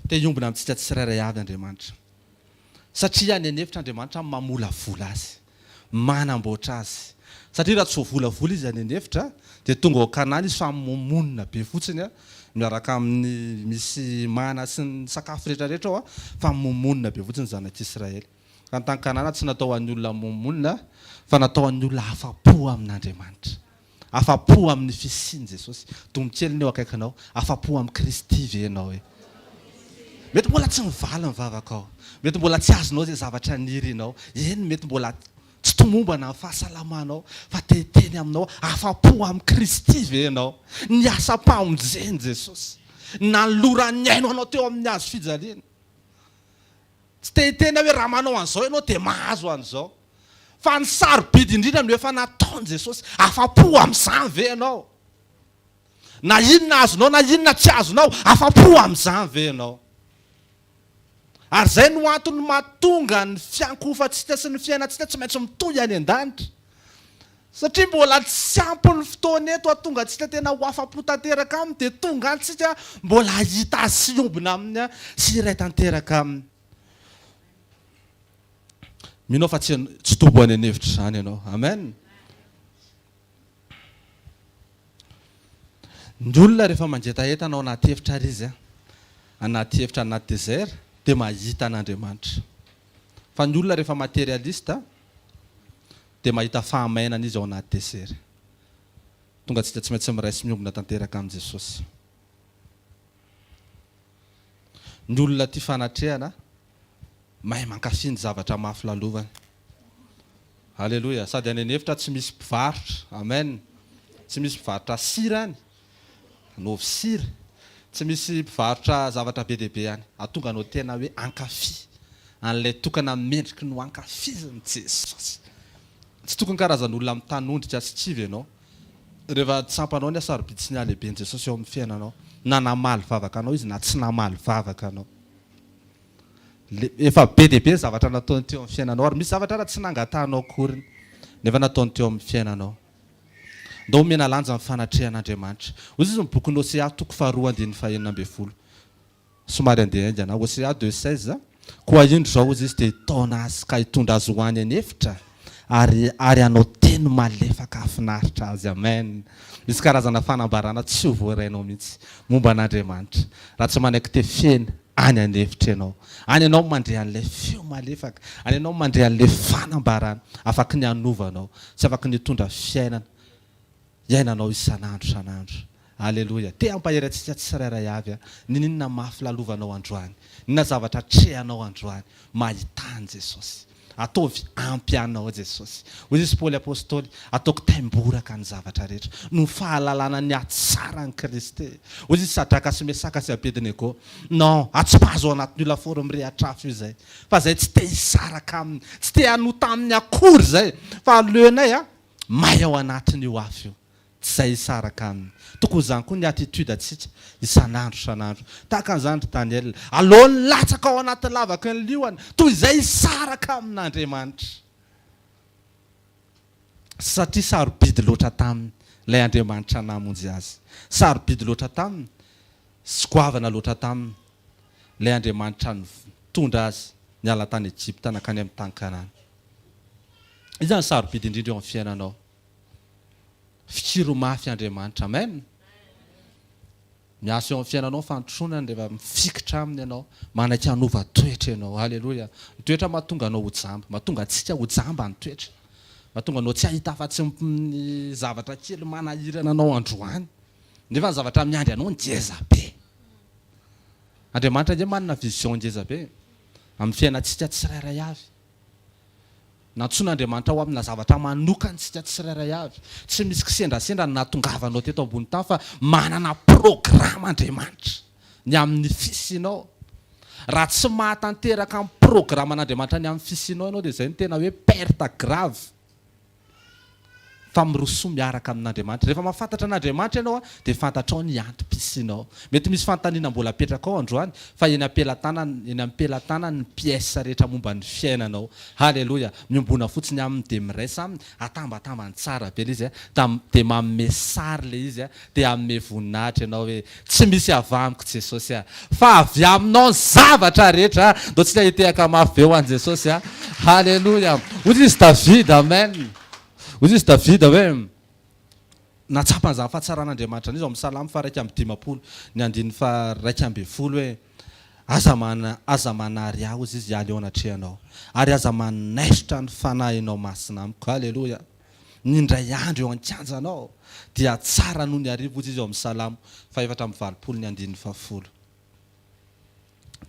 te hiombona amintsika tsirairay avy Andriamanitra satria any an'efitr'Andriamanitra mamolavola azy manamboatra azy satria raha tsy voalavola izy any an'efitra dia tonga ao Kanana izy fa momonina be fotsiny miaraka amin'ny misy mana sy ny sakafo rehetrarehetra ao fa momonina be fotsiny zanak'Israely ka ny tany Kanana tsy natao an'ny olona momonina fa natao an'ny olona afa-po amin'Andriamanitra afa-po amin'ny fisiany Jesosy tombokely eo akaikinao afa-po amin'ny Kristy ve ianao mety mbola tsy mivaly ny vavakao mety mbola tsy azonao zay zavatra niry ianao eny mety mbola tsy tomombana amin'ny fahasalamanao fa teteny aminao afa-po amin'ny Kristy ve ianao ny asa-pamonjeny Jesosy nalorany aino anao teo amin'ny hazo fijaliana tsy teteny hoe raha manao an'izao ianao dia mahazo an'izao fa ny sarobidy indrindra no efa nataony Jesosy afa-po amin'izany ve ianao na inona azonao na inona tsy azonao afa-po amin'izany ve ianao ary zay no antony mahatonga ny fiankofantsika sy ny fiainantsika tsy maintsy mitohy any an-danitra satria mbola tsy ampy ny fotoana eto ahatonga antsika tena ho afa-po tanteraka aminy dia tonga antsika mbola hahita azy sy ombina aminy sy iray tanteraka aminy minao fa tsy tobo any an'hevitra zany ianao amen ny olona rehefa mangetaheta anao anaty hevitra ary izy anaty hevitra anaty désert dia mahita an'Andriamanitra fa ny olona rehefa materialista dia mahita fahamainana izy ao anaty désert tonga antsika tsy maintsy miray sy miombona tanteraka amin'i Jesosy ny olona tia fanatrehana mahay mankafy ny zavatra mahafilalovana halleloja sady any an'hevitra tsy misy mpivarotra amen tsy misy mpivarotra sira any novy sira tsy misy mpivarotra zavatra be dehibe any atonga anao tena hoe ankafy an'ilay tokana mendriky no ankafiziny Jesosy tsy tokony karazan'olona mitanondrika sy tsivy ianao rehefa tsampanao ny sarobidy sy ny alehiben'i Jesosy eo amin'ny fiainanao na namaly vavaka anao izy na tsy namaly vavaka anao efa be dehibe zavatra nataony teo amin'ny fiainanao ary misy zavatra raha tsy nangatanao akoriny nefa nataony teo amin'ny fiainanao ndao omena lanja amin'ny fanatrehan'Andriamanitra ozy izy ny boky Hosea toko 2:9 somary andeha aingana Hosea 2:16 koa indro zao ozy izy dia taona azy ka hitondra azy ho any an'efitra ary anao teny malefaka afinaritra azy amen misy karazana fanambarana tsy ho voarainao mihitsy momba an'Andriamanitra raha tsy manaiky te feny any an'efitra ianao any ianao mandre an'ilay feo malefaka any ianao mandre an'ilay fanambarana afaka ny anovanao sy afaka ny hitondra fiainana iainanao isan'andro halleloja te ampahery antsika tsirairay avy ninona mahafilalovanao androany ninona zavatra trehanao androany mahitany Jesosy ataovy ampy anao Jesosy ozy izy Paoly apôstôly ataoko taimboraka ny zavatra rehetra no fahalalana ny atsaran'i Kristy ozy izy Sadraka sy Mesaka sy Abednego non atsipazo ao anatin'ny olaforo mirehatra io zay fa zay tsy te hisaraka aminy tsy te hanota amin'ny akory zay fa aleonay mahay ao anatiny io afy io tsy zay hisaraka aminy tokony zany koa ny attitude atsika isan'andro tahaka an'izany ry Daniel alohan'ny latsaka ao anatin'ny lavaka ny lioany toy izay hisaraka amin'Andriamanitra satria sarobidy loatra taminy ilay Andriamanitra namonjy azy sarobidy loatra taminy sy goavana loatra taminy ilay Andriamanitra nitondra azy niala tany Egypta nakany amin'ny tany Kanana izy zany sarobidy indrindra eo amin'ny fiainanao fikiro mafy Andriamanitra amen miasa eo amin'ny fiainanao fanotronana rehefa mifikitra aminy ianao manaiky hanova toetra ianao. Halleloja. Ny toetra mahatonga anao ho jamba, mahatonga antsika ho jamba ny toetra, mahatonga anao tsy ahita afa-tsy ny zavatra kely manahirana anao androany nefa ny zavatra miandry anao ngeza be. Andriamanitra nge manana vision ngeza be amin'ny fiainantsika tsirairay avy. Nantson'Andriamanitra ho amina zavatra manokantsika tsirairay avy. Tsy misy kisendrasendra nahatongavanao teto ambony tany fa manana programa Andriamanitra ny amin'ny fisinao. Raha tsy mahatanteraka amin'ny programan'Andriamanitra ny amin'ny fisinao ianao dia izay ny tena hoe perte grave. Fa miroso miaraka amin'Andriamanitra. Rehefa mahafantatra an'Andriamanitra ianao dia fantatrao ny antom-pisinao. Mety misy fanontaniana mbola apetraka ao androany fa eny am-pelatana ny pièce rehetra momba ny fiainanao. Halleloja. Miombona fotsiny aminy dia miraisa aminy atambatambany tsara be ilay izy dia manome sary ilay izy dia hanome voninahitra ianao hoe tsy misy avamiko Jesosy fa avy aminao ny zavatra rehetra. Ndao tsy hitehaka mafy be ho an'i Jesosy. Halleloja. Hoy izy David, amen. Hoy izy David hoe natsapany izany fahatsaran'Andriamanitra izy ao amin'ny Salamy 1:5 ny 2:1 hoe aza manary aho izy hialy eo anatrehanao ary aza manaisotra ny fanahinao masina amiko. Halleloja. Ny indray andro eo an-kianjanao dia tsara noho ny hariva izy ao amin'ny Salamo 4:20 ny 2:10.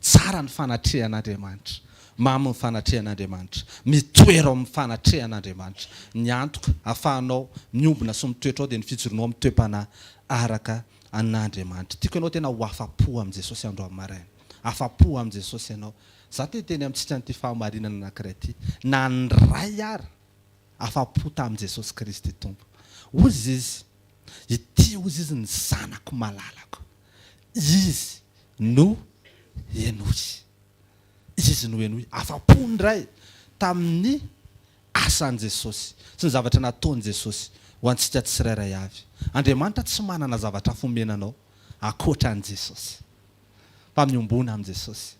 Tsara ny fanatrehan'Andriamanitra, mamy ny fanatrehan'Andriamanitra, mitoera amin'ny fanatrehan'Andriamanitra. Ny antoka ahafahanao miombona sy mitoetra ao dia ny fijoronao amin'ny toe-panahy araka an'Andriamanitra. Tiako ianao tena ho afa-po amin'i Jesosy andro amin'ny maraina. Afa-po amin'i Jesosy ianao. Za teny amintsika n'ity fahamarinana anankiray ity. Na ny ray ary afa-po tamin'i Jesosy Kristy Tompo. Ozy izy, ity ozy izy ny zanako malalako. Izy no enoy. Izy no enoy. Afa-po ny ray tamin'ny asan'i Jesosy sy ny zavatra nataon'i Jesosy ho antsika tsirairay avy. Andriamanitra tsy manana zavatra fomenanao akoatran'i Jesosy. Fa miombona amin'i Jesosy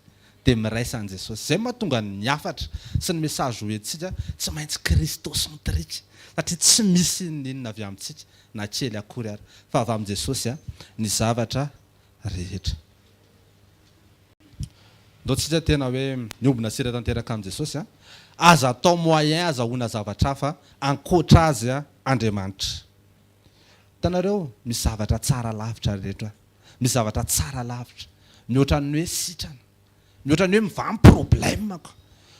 dia miraisa an'i Jesosy. Izay mahatonga ny hafatra sy ny mesazy ho entsika tsy maintsy kristosentrika satria tsy misy ninona avy amintsika na kely akory ary fa avy amin'i Jesosy ny zavatra rehetra. Ndao tsika tena hoe miombona sira tanteraka amin'i Jesosy aza atao moyen azahoana zavatra hafa ankoatra azy Andriamanitra. Hitanareo misy zavatra tsara lavitra rehetra, misy zavatra tsara lavitra mihoatra ny hoe sitrana, mihoatra ny hoe mivamy problemako,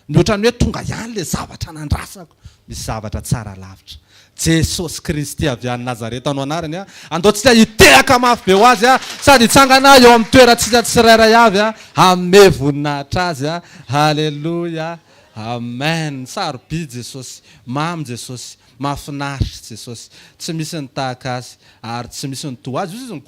mihoatra ny hoe tonga ihany ilay zavatra nandrasako. Misy zavatra tsara lavitra. Jesosy Kristy avy any Nazareta anao anarany andaontsika hitehaka mafy be ho azy sady hitsangana eo amin'ny toerantsika tsirairay avy hanome voninahitra azy. Halleloja. Amen. Sarobidy Jesosy, mamy Jesosy, mahafinaritra Jesosy. Tsy misy ny tahaka azy ary tsy misy ny toa azy. Izy ny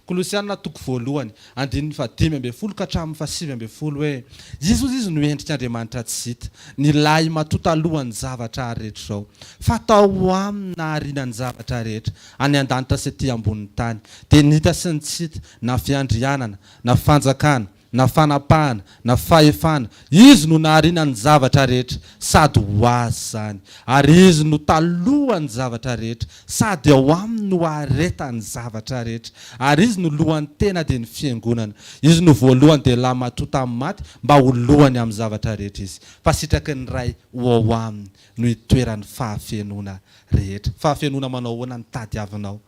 Kolosianina toko voalohany 5:10 ka hatramin'ny 7:10 hoe izy no endrik'Andriamanitra tsy hita, ny lahy matota alohan'ny zavatra rehetra zao. Fatao aminy naharinany zavatra rehetra any an-danitra sy aty ambonin'ny tany dia nita sy ny tsy hita na fiandrianana na fanjakana na fanapahana na fahefana. Izy no naharinany zavatra rehetra sady ho azy zany ary izy no talohany zavatra rehetra sady ao aminy no aretany zavatra rehetra ary izy no lohany tena dia ny fiangonana. Izy no voalohany dia lahy matota amin'ny maty mba ho lohany amin'ny zavatra rehetra izy fa sitraky ny ray ho ao aminy no hitoerany fahafenona rehetra. Fahafenona manao hoana ny tadiavinao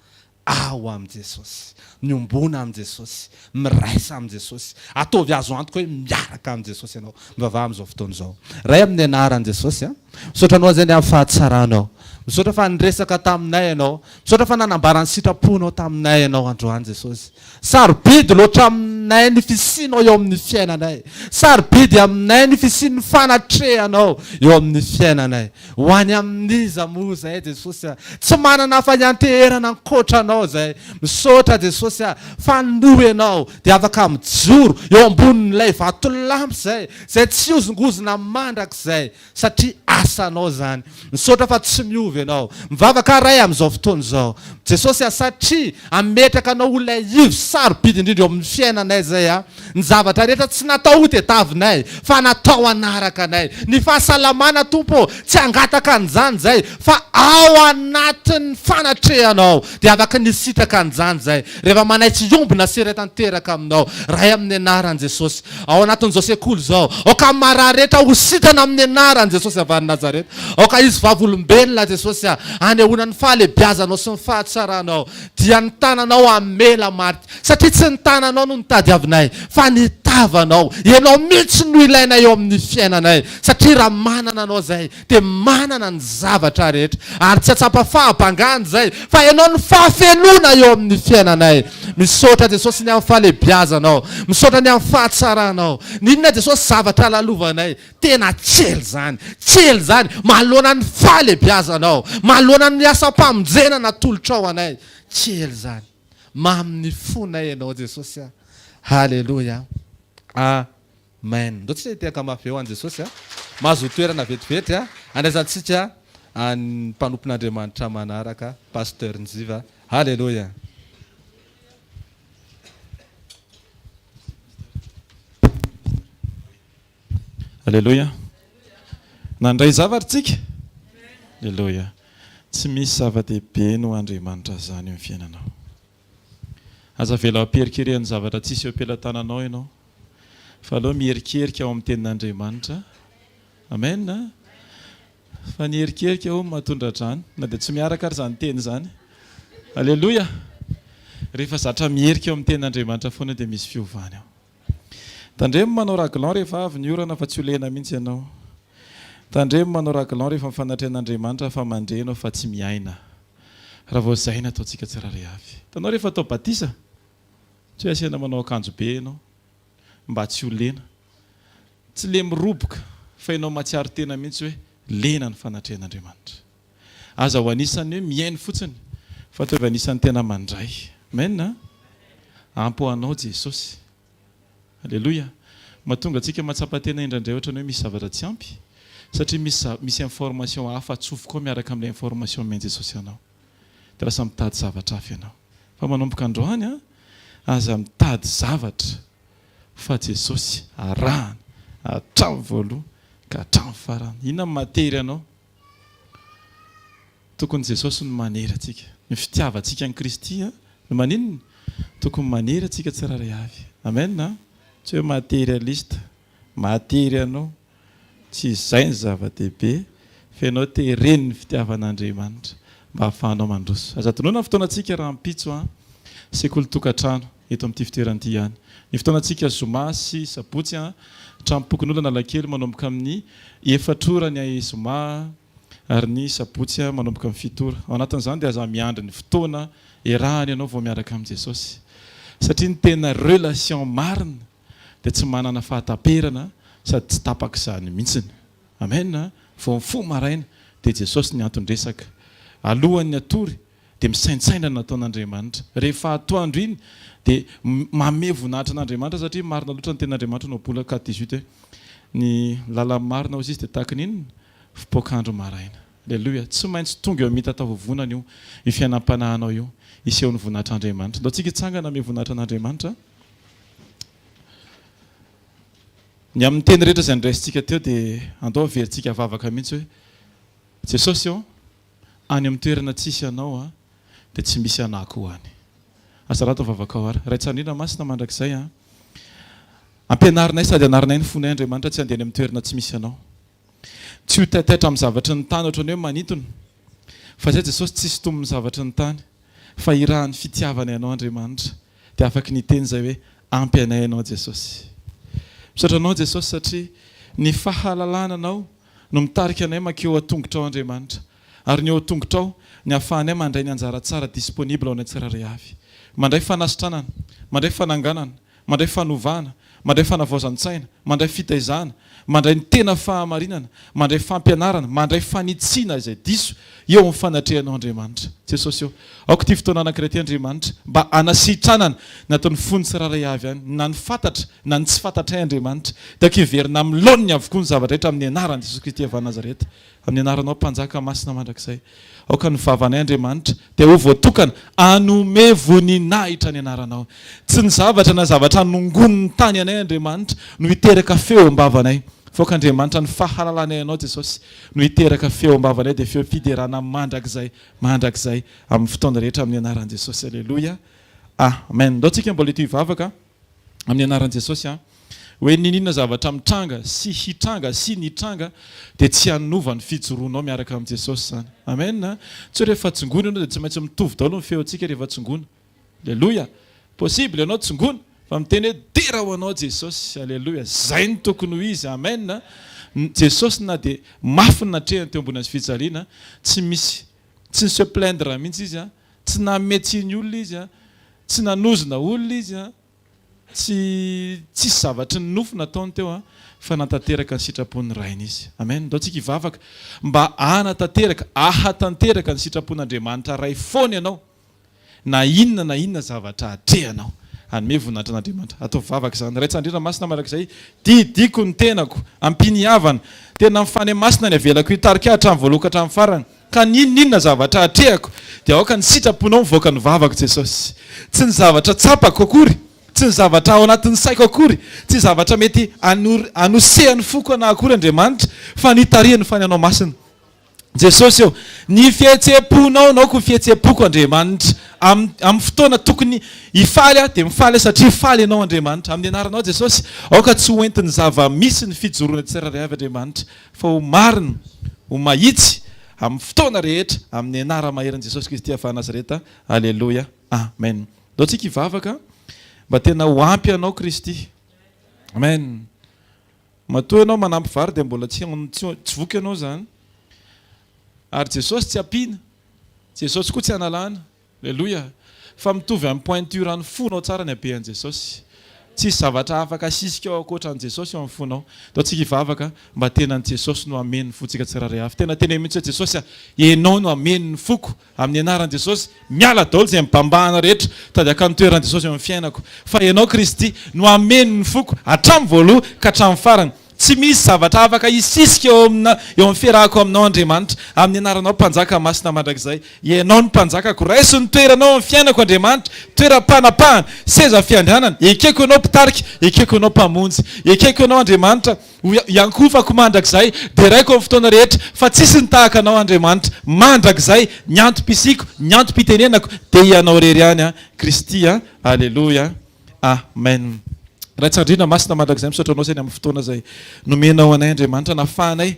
ao amin'i Jesosy, miombona amin'i Jesosy, miraisa amin'i Jesosy. Ataovy azo antoka hoe miaraka amin'i Jesosy ianao mivavaha amin'izao fotoana izao. Ray amin'ny anaran'i Jesosy misaotra anao zany amin'ny fahatsaranao, misaotra fa niresaka taminay ianao, misaotra fa nanambarany sitraponao taminay ianao androany Jesosy. Sarobidy loatra aminay ny fisinao eo amin'ny fiainanay, sarobidy aminay ny fisin'ny fanatrehanao eo amin'ny fiainanay. Ho any amin'iza moa zay Jesosy tsy manana afa-ianteherana ankoatranao zay. Misaotra Jesosy fa noho ianao dia afaka mijoro eo ambonin'ilay vatolampy zay tsy ozongozona mandrakizay satria asanao zany. Misaotra fa tsy miovy ianao, mivavaka ray amin'izao fotoana izao Jesosy satria ametraka anao ho ilay ivy sarobidy indrindra eo amin'ny fiainanay anay zay a ny zavatra rehetra tsy natao ho tetavinay fa natao anaraka anay ny fahasalamana tompo tsy angataka an'izany zay fa ao anatin'ny fanatrehanao dia afaka nisitraka an'izany zay rehefa manaitsy ombina sira tanteraka aminao ray amin'ny anaran'i Jesosy ao anatin'izao sekoly zao aoka marary rehetra ho sitrana amin'ny anaran'i Jesosy avany Nazareta aoka izy vavolombelona Jesosy anehoana ny fahalebiazanao sy ny fahatsaranao dia ny tananao amela marika satria tsy ny tananao no nitadiavinay fa nitavanao ianao mihitsy no ilaina eo amin'ny fiainanay satria raha manana anao zay dia manana ny zavatra rehetra ary tsy atsapa fahabangany zay fa ianao ny fahafelona eo amin'ny fiainanay misaotra Jesosy ny amin'ny fahalebiazanao misaotra ny amin'ny fahatsaranao ninona Jesosy zavatra lalovanay tena tsely zany mahalona ny fahalebiazanao mahalona ny asa-pamonjena natolotra ao anay tsely zany mamin'ny fonay ianao Jesosy halleluja amen ndo tsy tiaka mafy eo an Jesosy mahazo toerana vetivety andraisantsika ny mpanompon'Andriamanitra manaraka pasteur Njiva halleluja
Alléluia. Nandray zavaritsika. Alléluia. Tsy misy zava-dehibe no Andriamanitra zany amin'ny fiainanao. Aza vela aperikeren'ny zavatra tsisy eo am-pelantananao ianao. Fa aloha mierikerika ao amin'ny tenin'Andriamanitra. Amen. Fa ny erikerika ao mahatondra drano na dia tsy miaraka ary zany teny zany. Alléluia. Rehefa zatra mierika ao amin'ny tenin'Andriamanitra foana dia misy fiovany ao. Tandremo manao raglan rehefa avy ny orana fa tsy ho lena mihitsy ianao. Tandremo manao raglan rehefa mifanatrehan'Andriamanitra fa mandrenao fa tsy miaina. Raha vao zay nataontsika tsirairay avy. Tanao rehefa atao batisa tsy hoe asiana manao akanjo be ianao mba tsy ho lena. Tsy le miroboka fa ianao matsiaro tena mihitsy hoe lena ny fanatrehan'Andriamanitra. Aza ho anisany hoe miaino fotsiny fa toa anisany tena mandray. Amen. Ampo anao Jesosy. Alléluia. Mahatonga antsika matsapa tena indraindray ohatra hoe misy zavatra tsy ampy satria misy information hafa atsofoka ao miaraka amin'ilay information men Jesosy anao. Dia lasa mitady zavatra hafa ianao. Fa manomboka androany aza mitady zavatra fa Jesosy arahana hatramin'ny voaloha ka hatramin'ny farany. Inona ny matery anao? Tokony Jesosy no manery antsika. Ny fitiavantsika ny Kristy no maninona? Tokony manery antsika tsirairay avy. Amen. Tsy hoe materialista, matery anao, tsy izay ny zava-dehibe, fa ianao te reny ny fitiavan'Andriamanitra mba hahafahanao mandroso. Aza tonoana ny fotoanantsika raha mpitso sekoly tokantrano eto amin'ity fitoeran'ity ihany. Ny fotoanantsika zoma sy sabotsy trampokon'olona Analakely manomboka amin'ny 4 ora ny zoma ary ny sabotsy manomboka amin'ny 7 ora. Ao anatin'izany dia aza miandry ny fotoana erahany ianao vao miaraka amin'ny Jesosy. Satria ny tena relation marina dia tsy manana fahataperana sady tsy tapaka izany mihitsiny. Amen. Vao mifoha maraina dia Jesosy ny antondresaka. Alohan'ny atory dia misaintsaina ny nataon'Andriamanitra. Rehefa atoandro iny dia mame voninahitra an'Andriamanitra satria marina loatra ny ten'Andriamanitra no bola 4:18 ny lalany marina ozy izy dia tahaka n'inona fipoakandro maraina. Alleluia. Tsy maintsy tonga eo mita tavovonana io io fiainam-panahinao io iseho ny voninahitran'Andriamanitra. Ndao tsika hitsangana ame voninahitran'Andriamanitra. Ny amin'ny teny rehetra izay niraisintsika teo dia andao averintsika vavaka mihitsy hoe Jesosy any amin'ny toerana tsisy anao dia tsy misy anako any. Asa raha atao vavaka ao ary. Raitsandrina masina mandrakizay ampianarinay sady anarinay ny fonay Andriamanitra tsy andeha any amin'ny toerana tsy misy anao. Tsy ho taitaitra amin'ny zavatra ny tany ohatrany hoe manintona. Fa zay Jesosy tsisy tombony zavatra ny tany fa irahan'ny fitiavana ianao Andriamanitra dia afaka ny teny zay hoe ampy anay ianao Jesosy. Misaotra anao Jesosy satria ny fahalalananao no mitarika anay makeo atongotra ao Andriamanitra. Ary ny eo atongotra ao ny ahafahanay mandray ny anjara tsara disponible ao anay tsirairay avy. Mandray fanasitranana, mandray fananganana, mandray fanovana, mandray fanavaozan-tsaina, mandray fitaizana, mandray ny tena fahamarinana, mandray fampianarana, mandray fanitsiana izay diso eo amin'ny fanatrehanao Andriamanitra. jesosy eo aoko ty fotoana anankiray ty andriamanitra mba anasitranana nataony fony tsiraray avy any na ny fantatra na ny tsy fantatray andriamanitra dako iverina amiloniny avokoa ny zavatra rehetra amin'ny anarany jesosy kristy avy nazareta amin'ny anaranao mpanjaka masina mandrakizay aoka ny vavanay andriamanitra dia ho voatokana anome voninahitra ny anaranao tsy ny zavatra na zavatra nongoniny tany anay andriamanitra no hiteraka feo ambavanay foka andriamanitra ny fahalalanay anao jesosy no hiteraka feo ambavanay dia feo fiderana mandrakizay amin'ny fotoana rehetra amin'ny anaran' jesosy alleloia amen ndao tsika mbola ity hivavaka amin'ny anaran' jesosy hoe ninina zavatra mitranga sy hitranga sy nitranga dia tsy hanova ny fijoroanao miaraka amin'i jesosy zany amen tsy rehefa tsingona ianao dia tsy maintsy mitovy daholo ny feontsika rehefa tsingona alleloia possible ianao tsingona fa miteny hoe dera ho anao jesosy alleloia zay ny tokony ho izy amen jesosy na dia mafy ny natrehany teo ambony azy fijaliana tsy misy tsy se plaindre mihitsy izy tsy nametsiny olona izy tsy nanozona olona izy tsisy zavatra ny nofo nataony teo fa natateraka ny sitrapon'ny rainy izy amen ndao tsika hivavaka mba anatanteraka ahatanteraka ny sitrapon'andriamanitra ray foana ianao na inona zavatra atrehanao anome voninahitran'andriamanitra atao vavaka zany ray tsandrina masina mandrakizay didiko ny tenako ampiniavana tena mifany masina ny avelako hitarika hatramin'ny voaloka hatramin'ny farany ka ninona zavatra atrehako dia aoka ny sitraponao mivoaka ny vavaka jesosy tsy ny zavatra tsapako akory tsy ny zavatra ao anatin'ny saiko akory tsy zavatra mety anosehany foko ana akory andriamanitra fa nitarihany fany anao masina jesosy eo ny fihetseponao naoko fihetsepoako andriamanitra amin'ny fotoana tokony hifaly dia mifaly satria faly ianao andriamanitra amin'ny anaranao jesosy aoka tsy hoentiny zava-misy ny fijoroana tsiraray avy andriamanitra fa ho marina ho mahitsy amin'ny fotoana rehetra amin'ny anara maheran' jesosy kristy afa nazareta alleloia amen ndao tsika hivavaka mba tena ho ampy anao kristy amen matoa ianao manampy vary dia mbola tsy voky ianao zany ary jesosy tsy ampiana jesosy koa tsy analana alleloia fa mitovy amin'ny pointure ny fonao tsara ny abean' jesosy tsisy zavatra afaka asisika ao akoatra an' jesosy eo amin'ny fonao dao tsika hivavaka mba tena ny jesosy no ameny ny fotsika tsiraray avy tena tena mihitsy hoe jesosy ianao no ameny ny foko amin'ny anaran' jesosy miala daholo zay mibambahana rehetra tadiaka ny toeran' jesosy eo amin'ny fiainako fa ianao kristy no ameny ny foko hatramin'ny voaloha ka hatramin'ny farany tsy misy zavatra afaka isisika eo amin'ny fiarahako aminao andriamanitra amin'ny anaranao mpanjaka masina mandrakizay ianao ny mpanjakako raiso ny toeranao amin'ny fiainako andriamanitra toeram-panapahana seza fiandranana ekeko ianao mpitarika ekeko ianao mpamonjy ekeko ianao andriamanitra iankofako mandrakizay dia raiko amin'ny fotoana rehetra fa tsisy ny tahaka anao andriamanitra mandrakizay ny antom-pisiko ny antom-pitenenako dia ianao rery ihany kristy alleloia amen raha tsandrina masina mandrakizay misaotra anao zany amin'ny fotoana zay nomenao anay andriamanitra nafahanay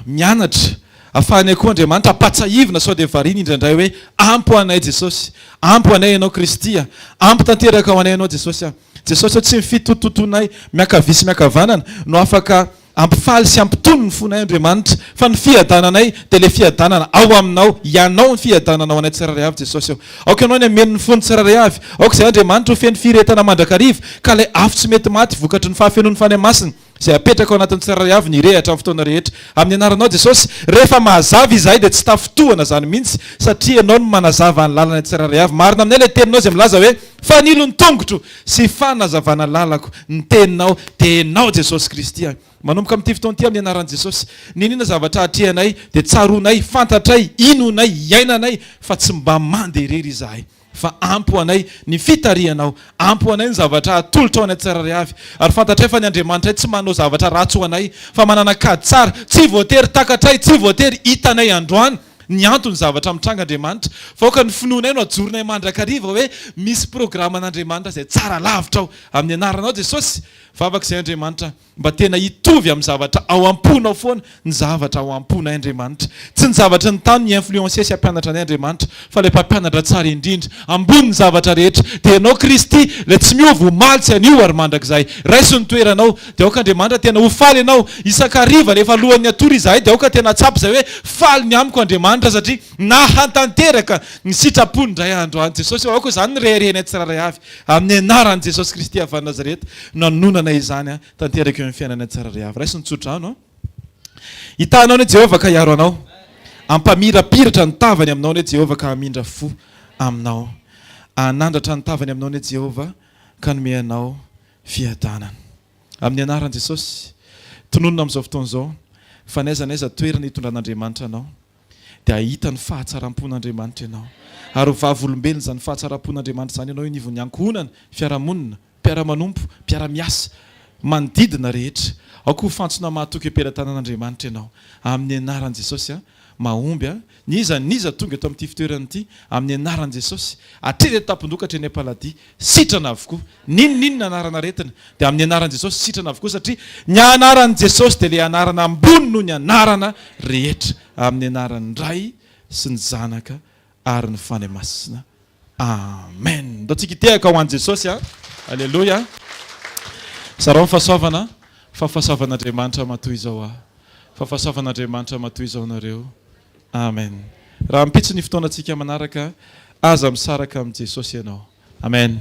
mianatra afahanay koa andriamanitra apatsahivina sao dia variny indraindray hoe ampo anay jesosy ampo anay ianao kristy ampo tanteraka ao anay ianao jesosy jesosy tsy mifitototonay miakavisy miakavanana no afaka ampifaly sy ampitono ny fonay andriamanitra fa ny fiadananay dia le fiadanana ao aminao ianao ny fiadananao anay tsiraray avy jesosy eo aoka ianao ny ameny ny fony tsiraray avy aoka izay andriamanitra ho feny firetana mandrakariva ka ilay afo tsy mety maty vokatry ny fahafenon'ny fany masina zay apetraka ao anatin'ny tsiraray avy nirehatra amin'ny fotoana rehetra amin'ny anaranao jesosy rehefa mahazava izahay dia tsy tafitohana zany mihitsy satria ianao no manazava ny lalana tsiraray avy marina aminay ilay teninao zay milaza hoe fanilo ny tongotro sy fanazavana lalako ny teninao dia ianao jesosy kristy manomboka amin'ity fotoana ity amin'ny anaran'i jesosy ninona zavatra atrehanay dia tsaronay fantatray inonay iainanay fa tsy mba manderery izahay fa ampo anay ny fitarihanao ampo anay ny zavatra atolotra ao anay tsiraray avy ary fantatray fa ny andriamanitra tsy manao zavatra ratsy ho anay fa manana kady tsara tsy voatery takatray tsy voatery hitanay androany ny antony zavatra mitranga andriamanitra fa oka ny finoanay no ajoronay mandrakariva hoe misy programa an'andriamanitra zay tsara lavitra ao amin'ny anaranao jesosy vavaka izay andriamanitra mba tena hitovy amin'ny zavatra ao amponao foana ny zavatra ao amponay andriamanitra tsy ny zavatra ny tany ny influencer sy ampianatra anay andriamanitra fa ilay mpampianatra tsara indrindra ambony ny zavatra rehetra dia ianao kristy ilay tsy miova ho malitsy anio ary mandrakizay raiso ny toeranao dia aoka andriamanitra tena ho faly ianao isakariva rehefa alohan'ny atory izahay dia aoka tena tsapy zay hoe faly ny amiko andriamanitra satria nahatanteraka ny sitrapony ndray andro any jesosy aoka izany ny reherenay tsiraray avy amin'ny anaran'i jesosy kristy avy nazareta nanonanay izany tanteraka eo amin'ny fiainanay tsiraray avy raisy nitsotra ano hitanao ny jehovah ka hiaro anao ampamirapiratra ny tavany aminao ny Jehovah ka hamindra fo aminao. Anandratra ny tavany aminao ny Jehovah ka nome anao fiadanana. Amin'ny anaran'i Jesosy, tononona amin'izao fotoana izao fa n'aiza n'aiza toerana hitondran'Andriamanitra anao dia ahita ny fahatsaram-pon'Andriamanitra ianao. Ary ho vavolombelona izany fahatsaram-pon'Andriamanitra izany ianao inivon'ny ankohonana, fiarahamonina, mpiara-manompo, mpiara-miasa manodidina rehetra. Ao koa fantsona mahatoky am-pelantanan'Andriamanitra ianao. Amin'ny anaran'i Jesosy mahomby niza tonga eto amin'ity fitoerana ity amin'ny anaran'i Jesosy hatreny tampondroka hatreny am-paladia sitrana avokoa. Ninona anarana retina dia amin'ny anaran'i Jesosy sitrana avokoa satria ny anaran'i Jesosy dia ilay anarana ambony noho ny anarana rehetra. Amin'ny anaran'ny Ray sy ny Zanaka ary ny Fanahy Masina. Amen. Ndao tsika hitehaka ho an'i Jesosy. Alleluia. Sarao ny fahasoavana fa fahasoavan'Andriamanitra matoy izao fahasoavan'Andriamanitra matoy izao nareo. Amen. Raha mipitsy ny fotoana antsika manaraka aza misaraka amin'i Jesosy ianao. Amen.